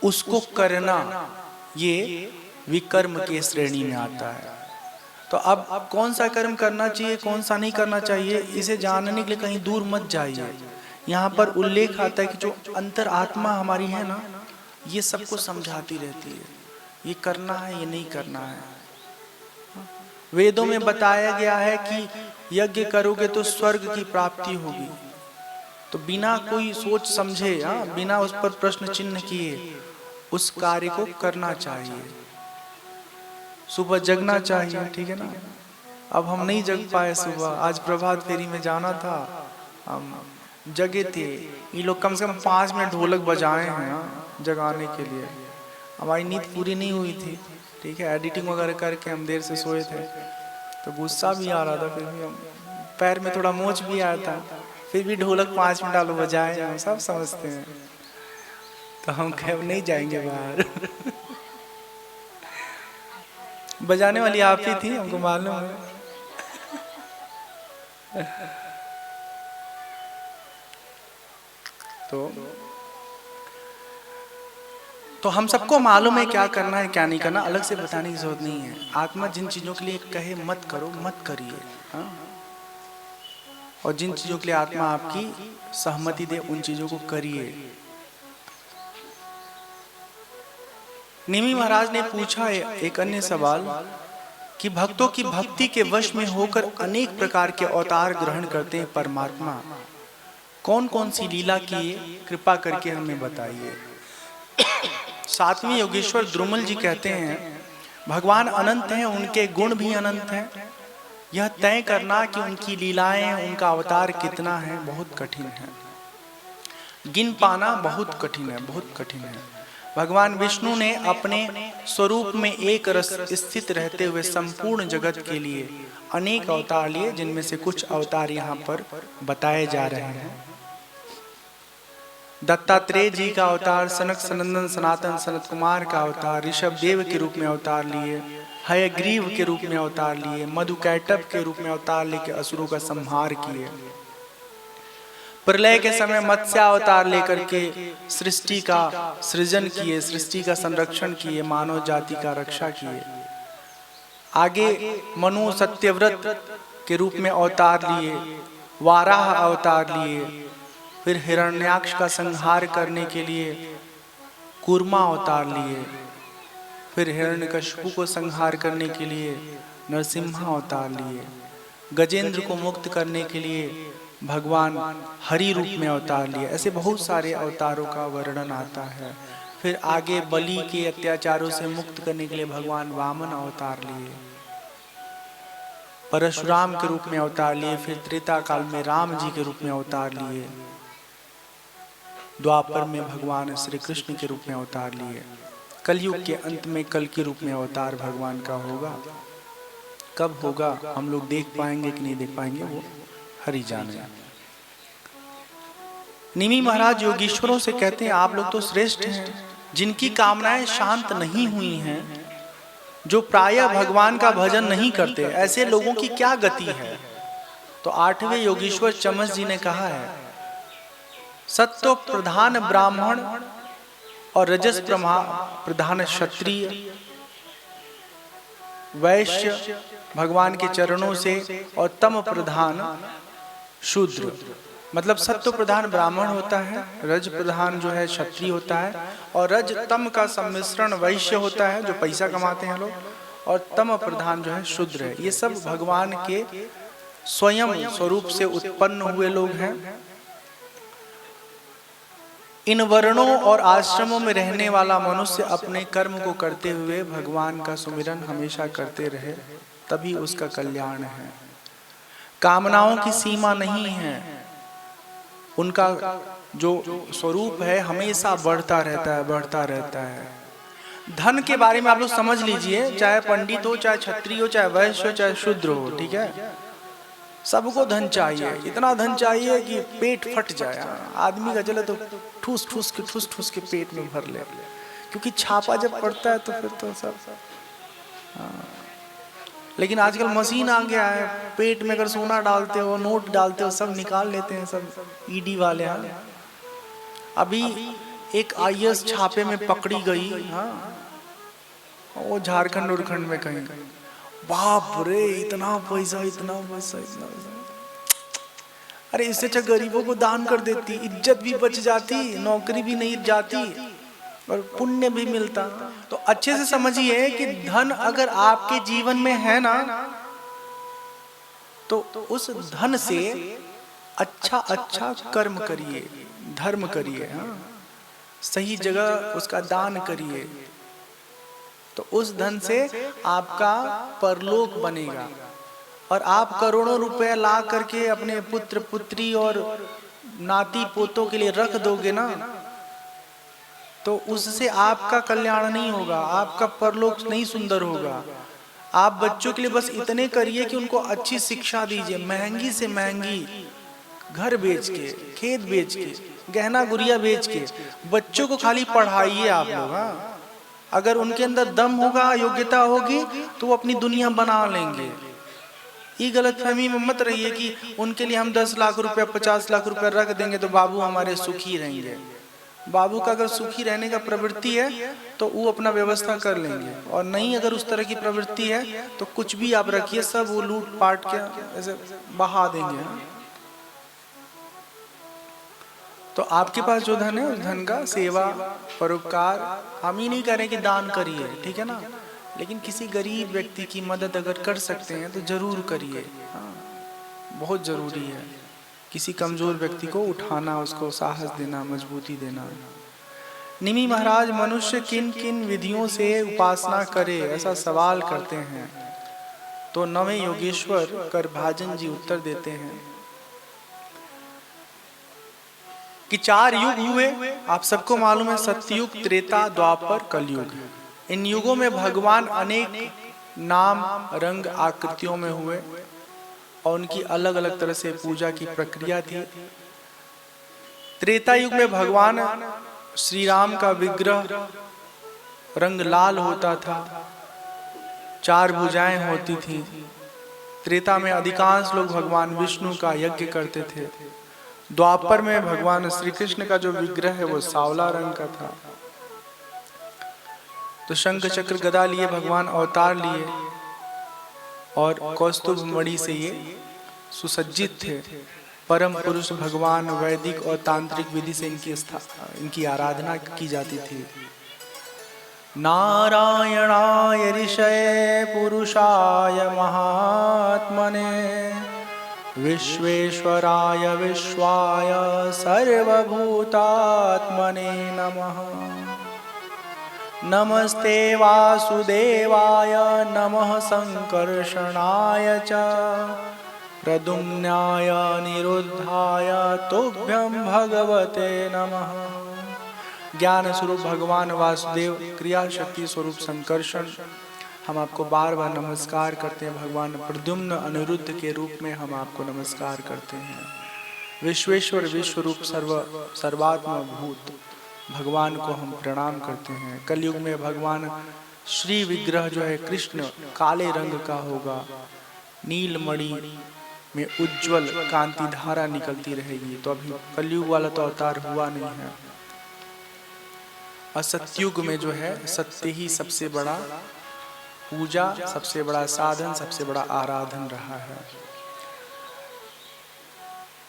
उसको करना, ये विकर्म के श्रेणी में आता है। तो अब कौन सा कर्म करना चाहिए, कौन सा नहीं करना चाहिए, इसे जानने के लिए कहीं दूर मत जाइए। यहाँ पर उल्लेख आता है कि जो अंतर आत्मा हमारी है ना, ये सबको समझाती रहती है, ये करना है, ये नहीं करना है। वेदों में बताया गया है कि यज्ञ करोगे तो स्वर्ग की प्राप्ति होगी। तो बिना कोई सोच समझे, बिना उस पर प्रश्न चिन्ह किए उस कार्य को करना चाहिए। सुबह जगना चाहिए, ठीक है ना। अब हम नहीं जग पाए सुबह, आज प्रभात फेरी में जाना था, हम जगे थे। ये लोग कम से कम 5 मिनट ढोलक बजाए हैं जगाने के लिए। हमारी नींद पूरी नहीं हुई थी, ठीक है। एडिटिंग वगैरह करके हम देर से सोए थे, तो गुस्सा भी आ रहा था, फिर भी हम पैर में थोड़ा मोच भी आया था, फिर भी ढोलक 5 मिनट आलू बजाए, हम सब समझते हैं। तो हम कब नहीं जाएंगे बाहर। बजाने वाली आप ही थी, हमको मालूम है। तो हम सबको मालूम है क्या करना है क्या नहीं करना, अलग से बताने की जरूरत नहीं है। आत्मा जिन चीजों के लिए कहे मत करो, मत करिए, हाँ? और जिन चीजों के लिए आत्मा आपकी सहमति दे उन चीजों को करिए। निमि महाराज ने पूछा एक अन्य सवाल कि भक्तों की भक्ति के वश में होकर अनेक प्रकार के अवतार ग्रहण करते हैं परमात्मा, कौन कौन सी लीला किए, कृपा करके हमें बताइए। सातवें योगेश्वर द्रुमल जी कहते हैं भगवान अनंत हैं, उनके गुण भी अनंत हैं। यह तय करना कि उनकी लीलाएं, उनका अवतार कितना है, बहुत कठिन है। गिन पाना बहुत कठिन है, बहुत कठिन है। भगवान विष्णु ने अपने स्वरूप में एक रस स्थित रहते हुए संपूर्ण जगत के लिए अनेक अवतार लिए, जिनमें से कुछ अवतार यहाँ पर बताए जा रहे हैं। दत्तात्रेय जी का अवतार, सनक सनंदन सनातन सनत कुमार का अवतार, ऋषभ देव के रूप में अवतार लिए, हयग्रीव के रूप में अवतार लिए, मधुकैटभ के रूप में अवतार लेकर असुरों का संहार किए, प्रलय के समय मत्स्य अवतार लेकर के सृष्टि का सृजन किए, सृष्टि का संरक्षण किए, मानव जाति का रक्षा किए। आगे मनु सत्यव्रत के रूप में अवतार लिए, वाराह अवतार लिए, फिर हिरण्याक्ष का संहार करने के लिए कूर्मा अवतार लिए, फिर हिरण्यकशिपु को संहार करने के लिए नरसिम्हा अवतार लिए, गजेंद्र को मुक्त करने के लिए भगवान हरि रूप में अवतार लिए। ऐसे बहुत सारे अवतारों का वर्णन आता है। फिर आगे बलि के अत्याचारों से मुक्त करने के लिए भगवान वामन अवतार लिए, परशुराम के रूप में अवतार लिए, फिर त्रेता काल में राम जी के रूप में अवतार लिए, द्वापर में भगवान श्री कृष्ण के रूप में अवतार लिए, कलयुग के अंत में कल के रूप में अवतार भगवान का होगा। कब होगा हम लोग देख पाएंगे कि नहीं देख पाएंगे, वो हरि जाने। निमि महाराज योगीश्वरों से कहते हैं आप लोग तो श्रेष्ठ हैं, जिनकी कामनाएं शांत नहीं हुई हैं, जो प्रायः भगवान का भजन नहीं करते, ऐसे लोगों की क्या गति है। तो आठवें योगीश्वर चमस जी ने कहा है सत्व प्रधान ब्राह्मण और रजस प्रधान क्षत्रिय, वैश्य भगवान के चरणों से, और तम प्रधान शूद्र। मतलब सत्व प्रधान ब्राह्मण होता है, रज प्रधान जो है क्षत्रिय होता है, और रज तम का सम्मिश्रण वैश्य होता है जो पैसा कमाते हैं लोग, और तम प्रधान जो है शूद्र है। ये सब भगवान के स्वयं स्वरूप से उत्पन्न हुए लोग हैं। इन वर्णों और आश्रमों में रहने वाला मनुष्य अपने कर्म को करते हुए भगवान का सुमिरन हमेशा करते रहे, तभी उसका कल्याण है। कामनाओं की सीमा नहीं है, उनका जो स्वरूप है हमेशा बढ़ता रहता है, बढ़ता रहता है। धन के बारे में आप लोग समझ लीजिए, चाहे पंडित हो, चाहे क्षत्रिय हो, चाहे वैश्य हो, चाहे शूद्र हो, ठीक है, सबको धन चाहिए। इतना धन चाहिए कि पेट फट जाए, आदमी का चले तो ठूस ठूस के पेट में भर ले, क्योंकि छापा जब पड़ता है तो फिर तो सब लेकिन आजकल मशीन आ गया है, पेट में अगर सोना डालते हो, नोट डालते हो, सब निकाल लेते हैं, सब ईडी वाले। हाँ, अभी एक IAS छापे में पकड़ी गई, हाँ, वो झारखंड उरखंड में कहीं, बाप रे इतना पैसा, इतना पैसा, इतना पैसा। अरे इससे अच्छा गरीबों को दान कर देती, इज्जत भी बच जाती, नौकरी भी नहीं जाती और पुण्य भी मिलता। तो अच्छे से समझिए कि धन अगर आपके जीवन में है ना, तो उस धन से अच्छा अच्छा कर्म करिए, धर्म करिए, हाँ, सही जगह उसका दान करिए, तो उस धन से आपका परलोक बनेगा। और आप करोड़ों रुपए ला करके अपने पुत्र पुत्री और नाती पोतों के लिए रख दोगे ना, तो उससे आपका कल्याण नहीं होगा, आपका परलोक नहीं सुंदर होगा। आप बच्चों के लिए बस इतने करिए कि उनको अच्छी शिक्षा दीजिए, महंगी से महंगी घर बेच के, खेत बेच के, गहना गुड़िया बेच के बच्चों को खाली पढ़ाइए आप लोग। हाँ, अगर उनके अंदर दम होगा, योग्यता होगी, तो वो अपनी दुनिया बना लेंगे। ये गलतफहमी में मत रहिए कि उनके लिए हम 10 लाख रुपया 50 लाख रुपया रख देंगे तो बाबू हमारे सुखी रहेंगे। बाबू का अगर सुखी रहने का प्रवृत्ति है तो वो अपना व्यवस्था कर लेंगे, और नहीं अगर उस तरह की प्रवृत्ति है तो कुछ भी आप रखिए, सब वो लूट पाट के ऐसे बहा देंगे। तो आपके पास जो धन है उस धन का सेवा परोपकार, हम ही नहीं करें कि दान करिए, ठीक है ना, लेकिन किसी गरीब व्यक्ति की मदद अगर कर सकते हैं तो जरूर करिए। हाँ, बहुत जरूरी है किसी कमजोर व्यक्ति को उठाना, उसको साहस देना, मजबूती देना। निमि महाराज मनुष्य किन किन विधियों से उपासना करे, ऐसा सवाल करते हैं। तो नवे योगेश्वर करभाजन जी उत्तर देते हैं कि 4 युग हुए, आप सबको मालूम है, सतयुग, त्रेता, द्वापर, कलयुग। इन युगों में भगवान अनेक नाम रंग आकृतियों में हुए और उनकी अलग अलग तरह से पूजा की प्रक्रिया थी। त्रेता युग में भगवान श्री राम का विग्रह रंग लाल होता था, 4 भुजाएं होती थी। त्रेता में अधिकांश लोग भगवान विष्णु का यज्ञ करते थे। द्वापर में भगवान श्री कृष्ण का जो विग्रह है वो सांवला रंग का था। तो शंख चक्र गदा लिए भगवान अवतार लिए और कौस्तुभ मणि से ये सुसज्जित थे। परम पुरुष भगवान वैदिक और तांत्रिक विधि से इनकी आराधना की जाती थी। नारायणाय ऋषये पुरुषाय महात्मने विश्वेश्वराय विश्वाय सर्वभूतात्मने नमः। नमस्ते वासुदेवाय नमः संकर्षणाय च प्रद्युम्नाय निरुद्धाय तुभ्यं भगवते नमः। ज्ञान स्वरूप भगवान वासुदेव, क्रिया शक्ति स्वरूप संकर्षण, हम आपको बार बार नमस्कार करते हैं। भगवान प्रद्युम्न अनिरुद्ध के रूप में हम आपको नमस्कार करते हैं। विश्वेश्वर विश्व रूप सर्वात्मा भूत भगवान को हम प्रणाम करते हैं। कलयुग में भगवान श्री विग्रह जो है कृष्ण काले रंग का होगा, नीलमणि में उज्जवल कांति धारा निकलती रहेगी। तो अभी कलयुग वाला तो अवतार हुआ नहीं है। असत्युग में जो है सत्य ही सबसे बड़ा पूजा, सबसे बड़ा साधन, सबसे बड़ा आराधन रहा है।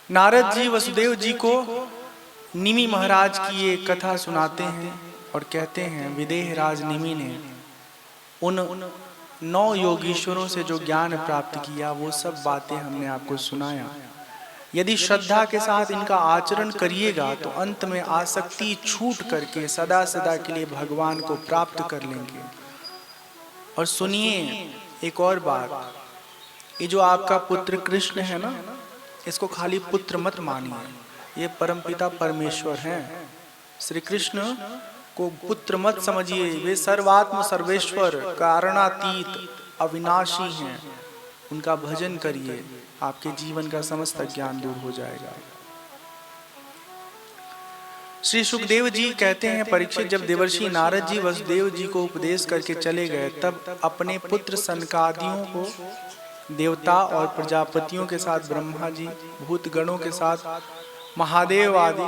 नारद जी वसुदेव जी को निमि महाराज की ये कथा सुनाते हैं और कहते हैं विदेह राज निमि ने उन 9 योगीश्वरों से जो ज्ञान प्राप्त किया वो सब बातें हमने आपको सुनाया। यदि श्रद्धा के साथ इनका आचरण करिएगा तो अंत में आसक्ति छूट करके सदा सदा के लिए भगवान को प्राप्त कर लेंगे। और सुनिए एक और बात, ये जो आपका पुत्र कृष्ण है ना, इसको खाली पुत्र मत मानिए, ये परमपिता परमेश्वर हैं। श्री कृष्ण को पुत्र मत समझिए, वे सर्वात्म सर्वेश्वर कारणातीत अविनाशी हैं। उनका भजन करिए, आपके जीवन का समस्त ज्ञान दूर हो जाएगा। श्री सुखदेव जी कहते हैं परीक्षित, जब देवर्षि नारद जी वसुदेव जी को उपदेश करके चले गए तब अपने पुत्र सनकादियों को देवता और प्रजापतियों के साथ ब्रह्मा जी, भूतगणों के साथ महादेव आदि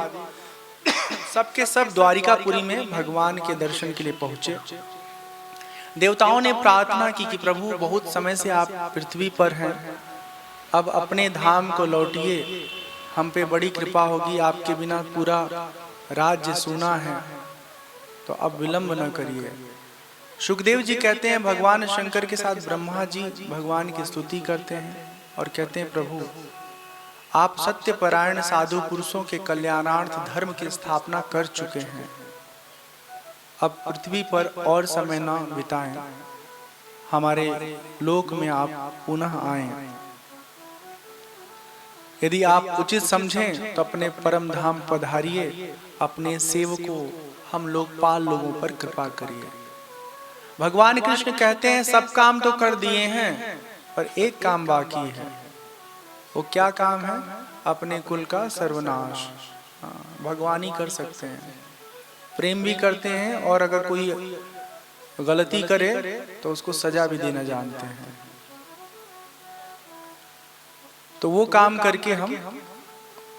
सबके सब द्वारिकापुरी में भगवान के दर्शन के लिए पहुंचे। देवताओं ने प्रार्थना की कि प्रभु बहुत समय से आप पृथ्वी पर हैं, अब अपने धाम को लौटिए, हम पे बड़ी कृपा होगी, आपके बिना पूरा राज्य सूना है, तो अब विलंब न करिए। सुखदेव जी कहते हैं भगवान शंकर के साथ ब्रह्मा जी भगवान की स्तुति करते हैं और कहते हैं प्रभु आप सत्यपरायण साधु पुरुषों के कल्याणार्थ धर्म की स्थापना कर चुके हैं, अब पृथ्वी पर और समय न बिताएं, हमारे लोक में आप पुनः आएं। यदि आप उचित समझें तो अपने परम धाम पधारिए, अपने सेवकों हम लोकपाल लोगों पर कृपा करिए। भगवान कृष्ण कहते हैं सब काम तो कर दिए हैं पर एक काम बाकी है। वो क्या काम है? अपने कुल का सर्वनाश। भगवान ही कर सकते हैं। प्रेम भी करते हैं और अगर कोई गलती करे तो उसको सजा भी देना जानते हैं। तो वो काम करके हम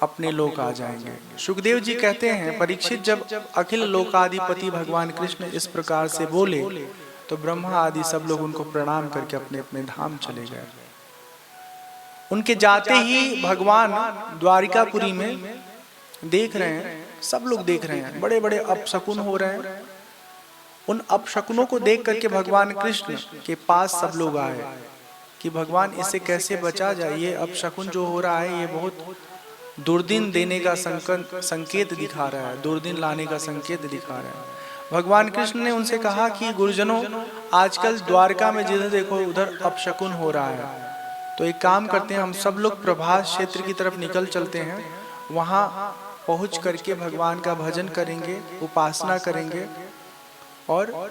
अपने लोक आ जाएंगे। सुखदेव जी कहते हैं, परीक्षित जब अखिल लोकाधिपति भगवान कृष्ण इस प्रकार से बोले तो ब्रह्मा आदि सब लोग उनको प्रणाम करके अपने अपने धाम चले गए। उनके जाते ही भगवान द्वारिकापुरी में देख रहे हैं, सब लोग देख रहे हैं, बड़े बड़े अपशकुन हो रहे हैं। उन अपशकुनों को देख करके भगवान कृष्ण के पास सब लोग आए कि भगवान इसे कैसे बचा जाए, ये अपशकुन जो हो रहा है ये बहुत दुर्दिन देने का संकेत दिखा रहा है, दुर्दिन लाने का संकेत दिखा रहा है। भगवान कृष्ण ने उनसे कहा कि गुरुजनों, आजकल द्वारका में जिधर देखो उधर अपशकुन हो रहा है, तो एक काम करते हैं, हम सब लोग प्रभास क्षेत्र की तरफ निकल चलते हैं, वहाँ पहुँच करके भगवान का भजन करेंगे, उपासना करेंगे और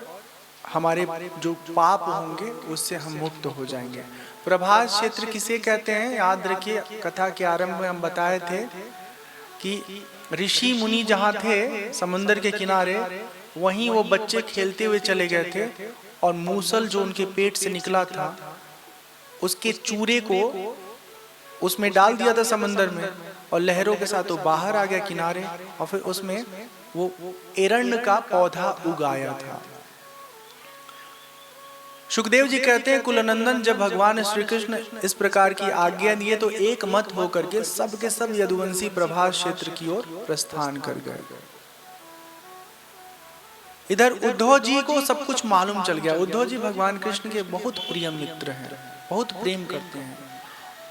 हमारे जो पाप होंगे उससे हम मुक्त हो जाएंगे। प्रभास क्षेत्र किसे कहते हैं, याद रखिए, कथा के आरंभ में हम बताए थे कि ऋषि मुनि जहाँ थे समुद्र के किनारे, वहीं वो बच्चे खेलते हुए चले गए थे और मूसल जो उनके पेट से निकला था उसके चूरे को उसमें डाल दिया था समंदर में, और लहरों के साथ वो बाहर आ गया किनारे, और फिर उसमें वो एरंड का पौधा उगाया था। सुखदेव जी कहते हैं, कुलनंदन जब भगवान श्री कृष्ण इस प्रकार की आज्ञा दिए तो एक मत होकर के सब के सब यदुवंशी प्रभास क्षेत्र की ओर प्रस्थान कर गए। इधर उद्धव जी को सब कुछ मालूम चल गया। उद्धव जी भगवान कृष्ण के बहुत प्रिय मित्र हैं, बहुत प्रेम करते हैं,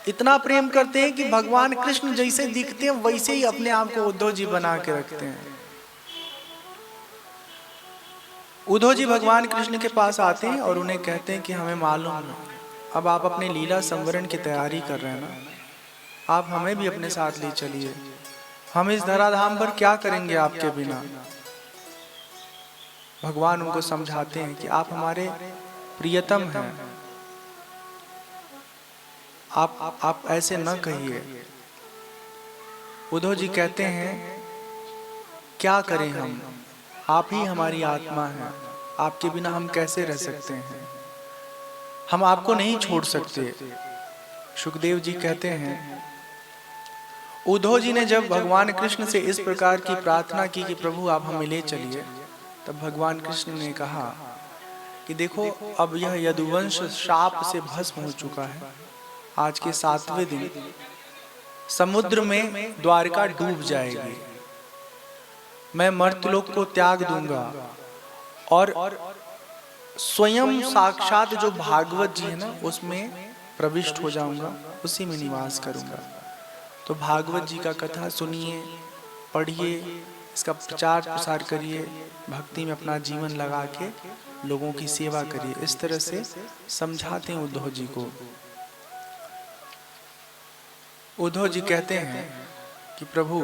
इतना प्रेम करते हैं कि भगवान कृष्ण जैसे दिखते हैं वैसे ही अपने आप को उद्धव जी बना के रखते हैं। उद्धव जी भगवान कृष्ण के पास आते हैं और उन्हें कहते हैं कि हमें मालूम है, अब आप अपने लीला संवरण की तैयारी कर रहे हैं ना, आप हमें भी अपने साथ ले चलिए, हम इस धराधाम पर क्या करेंगे आपके बिना। भगवान उनको समझाते हैं कि आप हमारे प्रियतम हैं, आप ऐसे न कहिए। उद्धव जी कहते हैं, क्या करें हम, आप ही हमारी आत्मा है, आपके बिना हम कैसे रह सकते हैं, हम आपको नहीं छोड़ सकते। सुखदेव जी कहते हैं, उद्धव जी ने जब भगवान कृष्ण से इस प्रकार की प्रार्थना की कि प्रभु आप हमें ले चलिए, तब भगवान कृष्ण ने कहा कि देखो अब यह यदुवंश शाप से भस्म हो चुका है। आज के 7वें दिन समुद्र में द्वारका डूब जाएगी, मैं मर्त्यलोक को त्याग दूंगा और स्वयं साक्षात जो भागवत जी है ना उसमें प्रविष्ट हो जाऊंगा, उसी में निवास करूंगा। तो भागवत जी का कथा सुनिए, पढ़िए, इसका प्रचार प्रसार करिए, भक्ति में अपना जीवन लगा के लोगों की सेवा करिए। इस तरह से समझाते हैं उद्धव जी को। उद्धव जी कहते हैं कि प्रभु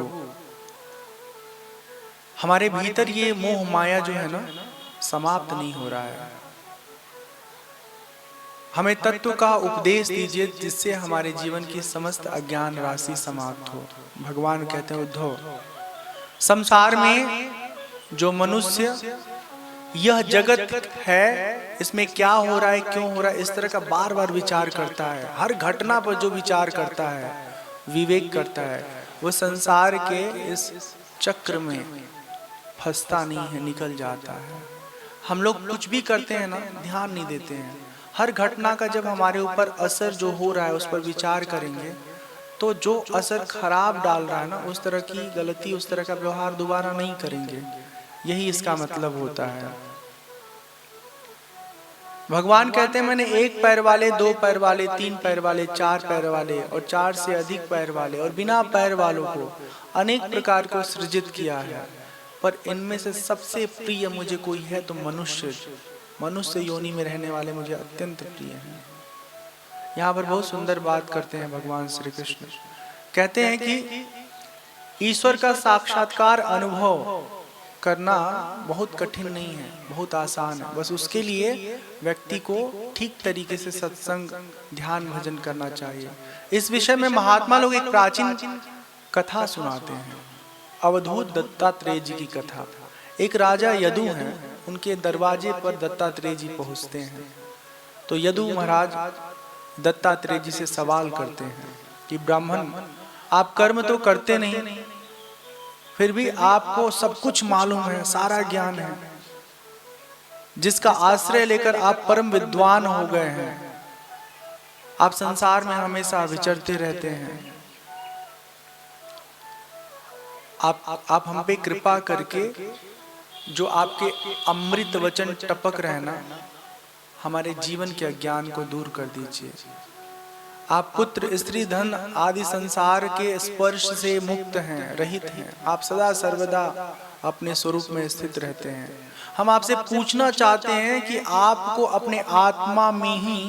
हमारे भीतर ये मोह माया जो है ना समाप्त नहीं हो रहा है, हमें तत्व का उपदेश दीजिए जिससे हमारे जीवन की समस्त अज्ञान राशि समाप्त हो। भगवान कहते हैं, उद्धव संसार में जो मनुष्य यह जगत है इसमें क्या हो रहा है, क्यों हो रहा है, इस तरह का बार बार विचार करता है, हर घटना पर जो विचार करता है, विवेक करता है, वो संसार के इस चक्र में फंसता नहीं है, निकल जाता है। हम लोग कुछ भी करते हैं ना, ध्यान नहीं देते हैं। हर घटना का जब हमारे ऊपर असर जो हो रहा है उस पर विचार करेंगे तो जो असर खराब डाल रहा है ना, उस तरह की गलती, उस तरह का व्यवहार दोबारा नहीं करेंगे। यही इसका मतलब होता है। भगवान कहते हैं, मैंने 1 पैर वाले, 2 पैर वाले, 3 पैर वाले, 4 पैर वाले और 4 से अधिक पैर वाले और बिना पैर वालों को अनेक प्रकार को सृजित किया है, पर इनमें से सबसे प्रिय मुझे कोई है तो मनुष्य योनि में रहने वाले मुझे अत्यंत प्रिय हैं। यहाँ पर बहुत सुंदर बात करते हैं भगवान श्री कृष्ण। कहते हैं कि ईश्वर का साक्षात्कार अनुभव करना बहुत कठिन नहीं है, बहुत आसान है। बस उसके लिए व्यक्ति को ठीक तरीके से सत्संग, ध्यान, भजन करना चाहिए। इस विषय में महात्मा लोग एक प्राचीन कथा सुनाते हैं, अवधूत दत्तात्रेय जी की कथा। एक राजा यदु हैं, उनके दरवाजे पर दत्तात्रेय जी पहुंचते हैं। तो यदु महाराज दत्तात्रेय जी से सवाल करते हैं कि ब्राह्मण, आप कर्म तो करते नहीं, फिर भी आपको सब कुछ मालूम है, सारा ज्ञान है, जिसका आश्रय लेकर आप परम विद्वान हो गए हैं। आप संसार में हमेशा विचरते रहते हैं। आप हम पे कृपा करके जो आपके अमृत वचन टपक रहे ना, हमारे जीवन के अज्ञान को दूर कर दीजिए। आप पुत्र स्त्री धन आदि संसार के स्पर्श से मुक्त हैं, रहित हैं। आप सदा सर्वदा अपने स्वरूप में स्थित रहते हैं। हम आपसे पूछना चाहते हैं कि आपको अपने आत्मा में ही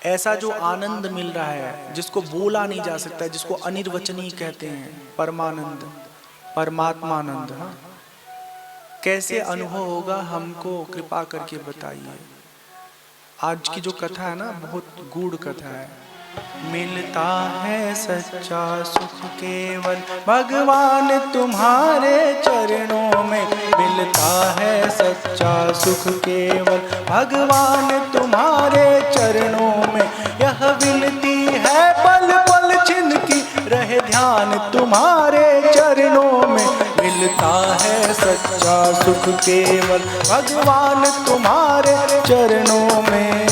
ऐसा जो आनंद मिल रहा है, जिसको बोला नहीं जा सकता, जिसको अनिर्वचनीय कहते हैं, परमानंद, परमात्मानंद, हाँ, कैसे अनुभव होगा हमको कृपा करके बताइए। आज की जो कथा है ना, बहुत गूढ़ कथा है। मिलता है सच्चा सुख केवल भगवान तुम्हारे चरणों में, मिलता है सच्चा सुख केवल भगवान तुम्हारे चरणों में। यह विनती है पल पल छिन की, रहे ध्यान तुम्हारे चरणों में। मिलता है सच्चा सुख केवल भगवान तुम्हारे चरणों में।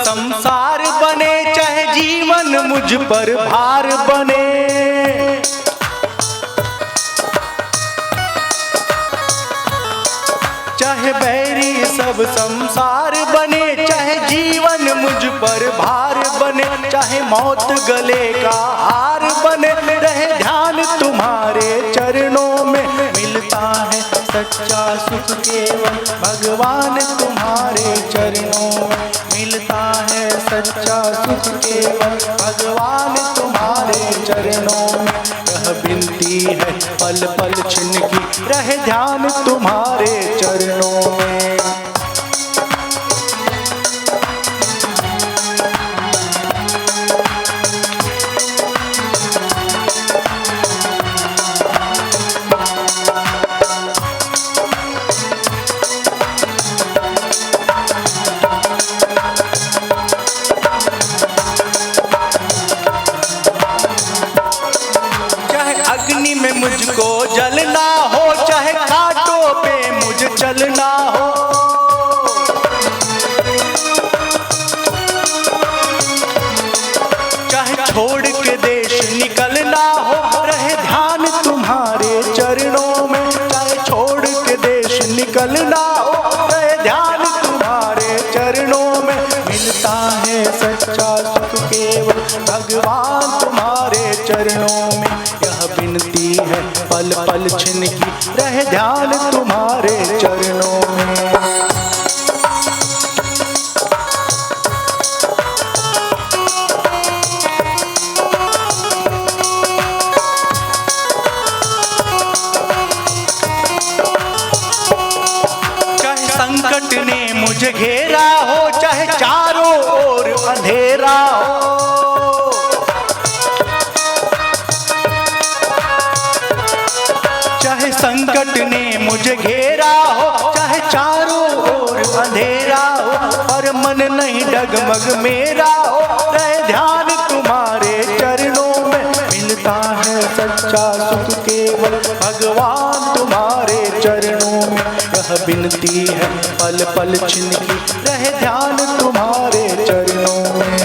संसार बने, चाहे जीवन मुझ पर भार बने, चाहे बैरी सब संसार बने, चाहे जीवन मुझ पर भार बने, चाहे मौत गले का हार बने, रहे ध्यान तुम्हारे चरणों में। मिलता है सच्चा सुख केवल भगवान तुम्हारे चरणों में। मिलता है सच्चा सुख केवल भगवान तुम्हारे चरणों में। यह विनती है पल पल छिन की, रहे ध्यान तुम्हारे चरणों में। मुझको जलना हो, चाहे कांटों पे मुझे चलना हो, चाहे छोड़ के देश निकलना हो, रहे ध्यान तुम्हारे चरणों में। चाहे छोड़ के देश निकलना हो, रहे ध्यान तुम्हारे चरणों में। मिलता है सच्चा सुख केवल भगवान तुम्हारे चरणों में। विनती है पल पल छिन की, रहे ध्यान तुम्हारे चरणों में। चाहे संकट ने मुझे घेरा हो, चाहे चारों ओर अंधेरा हो, चाहे संकट ने मुझे घेरा हो, चाहे चारों ओर अंधेरा हो, और मन नहीं डगमग मेरा हो, रहे ध्यान तुम्हारे चरणों में। मिलता है सच्चा सुख केवल भगवान तुम्हारे चरणों में। यह विनती है पल पल छिन की, रहे ध्यान तुम्हारे चरणों में।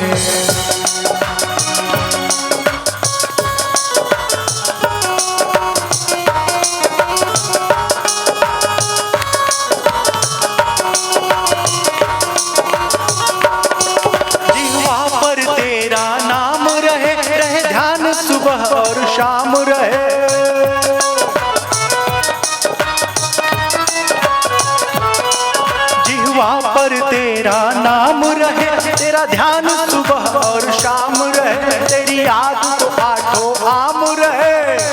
सुबह और शाम रहे, जिह्वा पर तेरा नाम रहे, तेरा ध्यान सुबह और शाम रहे, तेरी याद तो आठों आम रहे।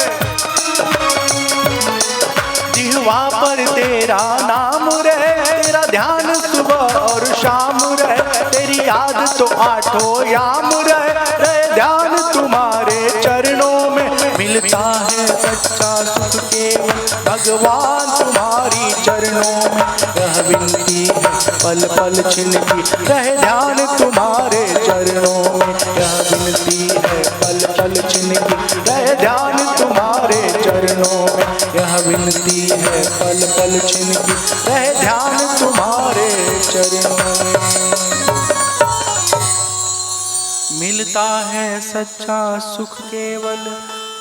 जिह्वा पर तेरा नाम रहे, तेरा ध्यान सुबह और शाम रहे, तेरी याद तो आठों याम रहे ध्यान तुम्हारे चरणों में। मिलता है सच्चा सुख केवल भगवान तुम्हारी चरणों में। यह विनती है पल पल छिन की रहे ध्यान तुम्हारे चरणों में। यह विनती है पल पल छिन की रहे ध्यान तुम्हारे चरणों में। यह विनती है पल पल छिन की रहे ध्यान तुम्हारे चरणों में। मिलता है सच्चा सुख केवल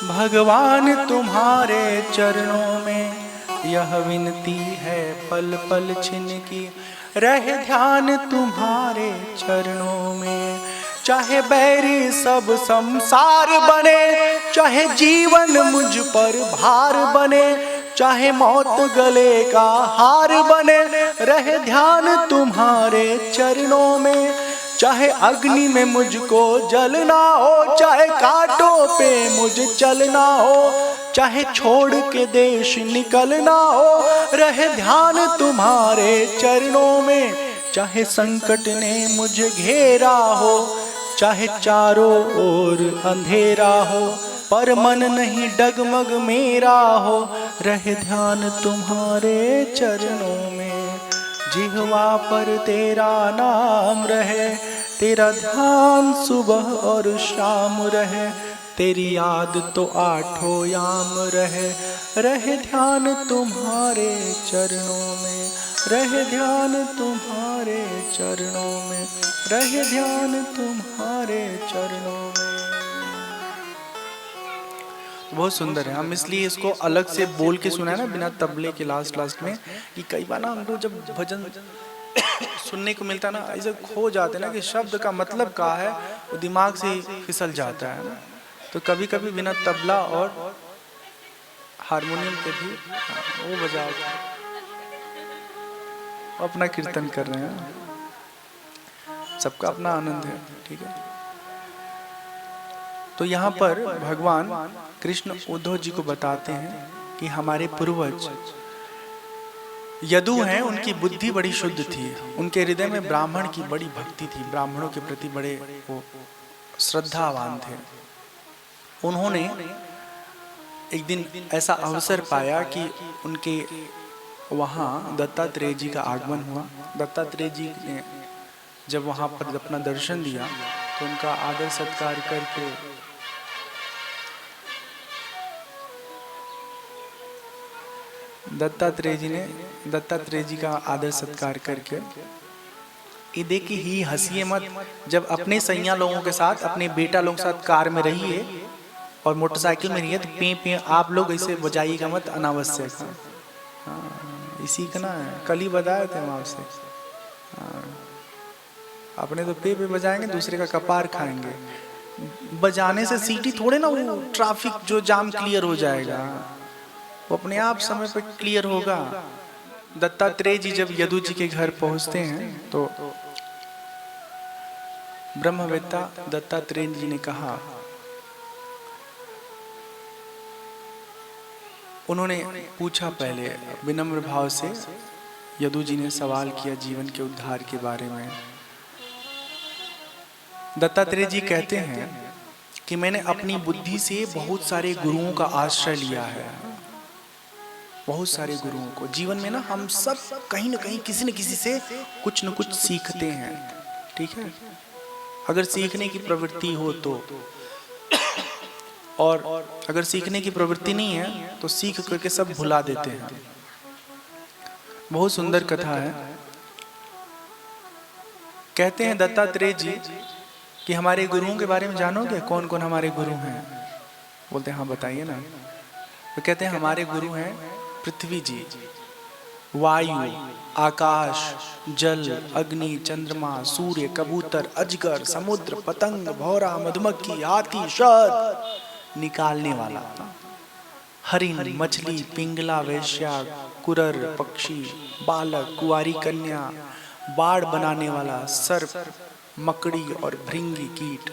भगवान तुम्हारे चरणों में। यह विनती है पल पल छिन की रहे ध्यान तुम्हारे चरणों में। चाहे बैरी सब संसार बने, चाहे जीवन मुझ पर भार बने, चाहे मौत गले का हार बने, रहे ध्यान तुम्हारे चरणों में। चाहे अग्नि में मुझको जलना हो, चाहे कांटों पे मुझे चलना हो, चाहे छोड़ के देश निकलना हो, रहे ध्यान तुम्हारे चरणों में। चाहे संकट ने मुझे घेरा हो, चाहे चारों ओर अंधेरा हो, पर मन नहीं डगमग मेरा हो, रहे ध्यान तुम्हारे चरणों में। जिह्वा पर तेरा नाम रहे, तेरा ध्यान सुबह और शाम रहे, तेरी याद तो आठों याम रहे ध्यान तुम्हारे चरणों में। रहे ध्यान तुम्हारे चरणों में, रहे ध्यान तुम्हारे चरणों में। बहुत सुंदर है। हम इसलिए इसको अलग से बोल के सुना है ना, बिना तबले के लास्ट में, कि कई बार ना हमको जब भजन सुनने को मिलता है ना, ऐसे खो जाते हैं ना कि शब्द का मतलब क्या है, वो दिमाग से फिसल जाता है ना। तो कभी कभी बिना तबला और हारमोनियम के भी वो बजा अपना कीर्तन कर रहे हैं, सबका अपना आनंद है, ठीक है। तो यहाँ पर भगवान कृष्ण उद्धव जी को बताते हैं कि हमारे पूर्वज यदु हैं, उनकी बुद्धि बड़ी शुद्ध थी, उनके हृदय में ब्राह्मण की बड़ी भक्ति थी, ब्राह्मणों के प्रति बड़े वो श्रद्धावान थे। उन्होंने एक दिन ऐसा अवसर पाया कि उनके वहाँ दत्तात्रेय जी का आगमन हुआ। दत्तात्रेय जी ने जब वहाँ पर अपना दर्शन दिया तो उनका आदर सत्कार करके दत्तात्रेय जी का आदर सत्कार करके ये देखिए ही हंसिए मत, जब अपने सैया लोगों के साथ, अपने बेटा लोगों के साथ कार में रहिए और मोटरसाइकिल में रहिए तो पे पे आप लोग ऐसे बजाइएगा मत अनावश्यक। हाँ, इसी का ना कल ही बताए थे हम आपसे। अपने तो पे बजाएंगे, दूसरे का कपार खाएंगे। बजाने से सीटी थोड़े ना वो ट्रैफिक जो जाम क्लियर हो जाएगा, वो अपने आप समय पे क्लियर होगा। दत्तात्रेय जी जब यदु जी के घर पहुंचते हैं तो ब्रह्मवेत्ता दत्तात्रेय जी ने कहा, उन्होंने पूछा पहले विनम्र भाव से, यदु जी ने सवाल किया जीवन के उद्धार के बारे में। दत्तात्रेय जी कहते हैं कि मैंने अपनी बुद्धि से बहुत सारे गुरुओं का आश्रय लिया है, बहुत सारे गुरुओं को। जीवन में ना हम सब कहीं ना कहीं किसी न किसी से कुछ न कुछ सीखते हैं, ठीक है। अगर सीखने की प्रवृत्ति हो तो, और अगर सीखने की प्रवृत्ति नहीं है तो सीख करके सब भुला देते हैं। बहुत सुंदर कथा है। कहते हैं दत्तात्रेय जी कि हमारे गुरुओं के बारे में जानोगे, कौन कौन हमारे गुरु हैं? बोलते हैं हाँ बताइए ना। तो कहते हैं हमारे गुरु हैं पृथ्वी जी, वायु, आकाश, जल, अग्नि, चंद्रमा, सूर्य, कबूतर, अजगर, समुद्र, पतंग, भौरा, मधुमक्खी, हाथी, शहद निकालने वाला, हरिण, मछली, पिंगला, वैश्या, कुरर, पक्षी, बालक, कुंवारी कन्या, बाढ़ बनाने वाला, सर्प, मकड़ी और भृंगी कीट,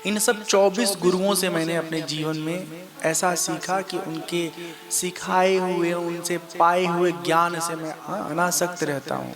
इन सब 24 गुरुओं से मैंने अपने जीवन में ऐसा सीखा कि उनके सिखाए हुए, उनसे पाए हुए ज्ञान से मैं अनासक्त रहता हूँ।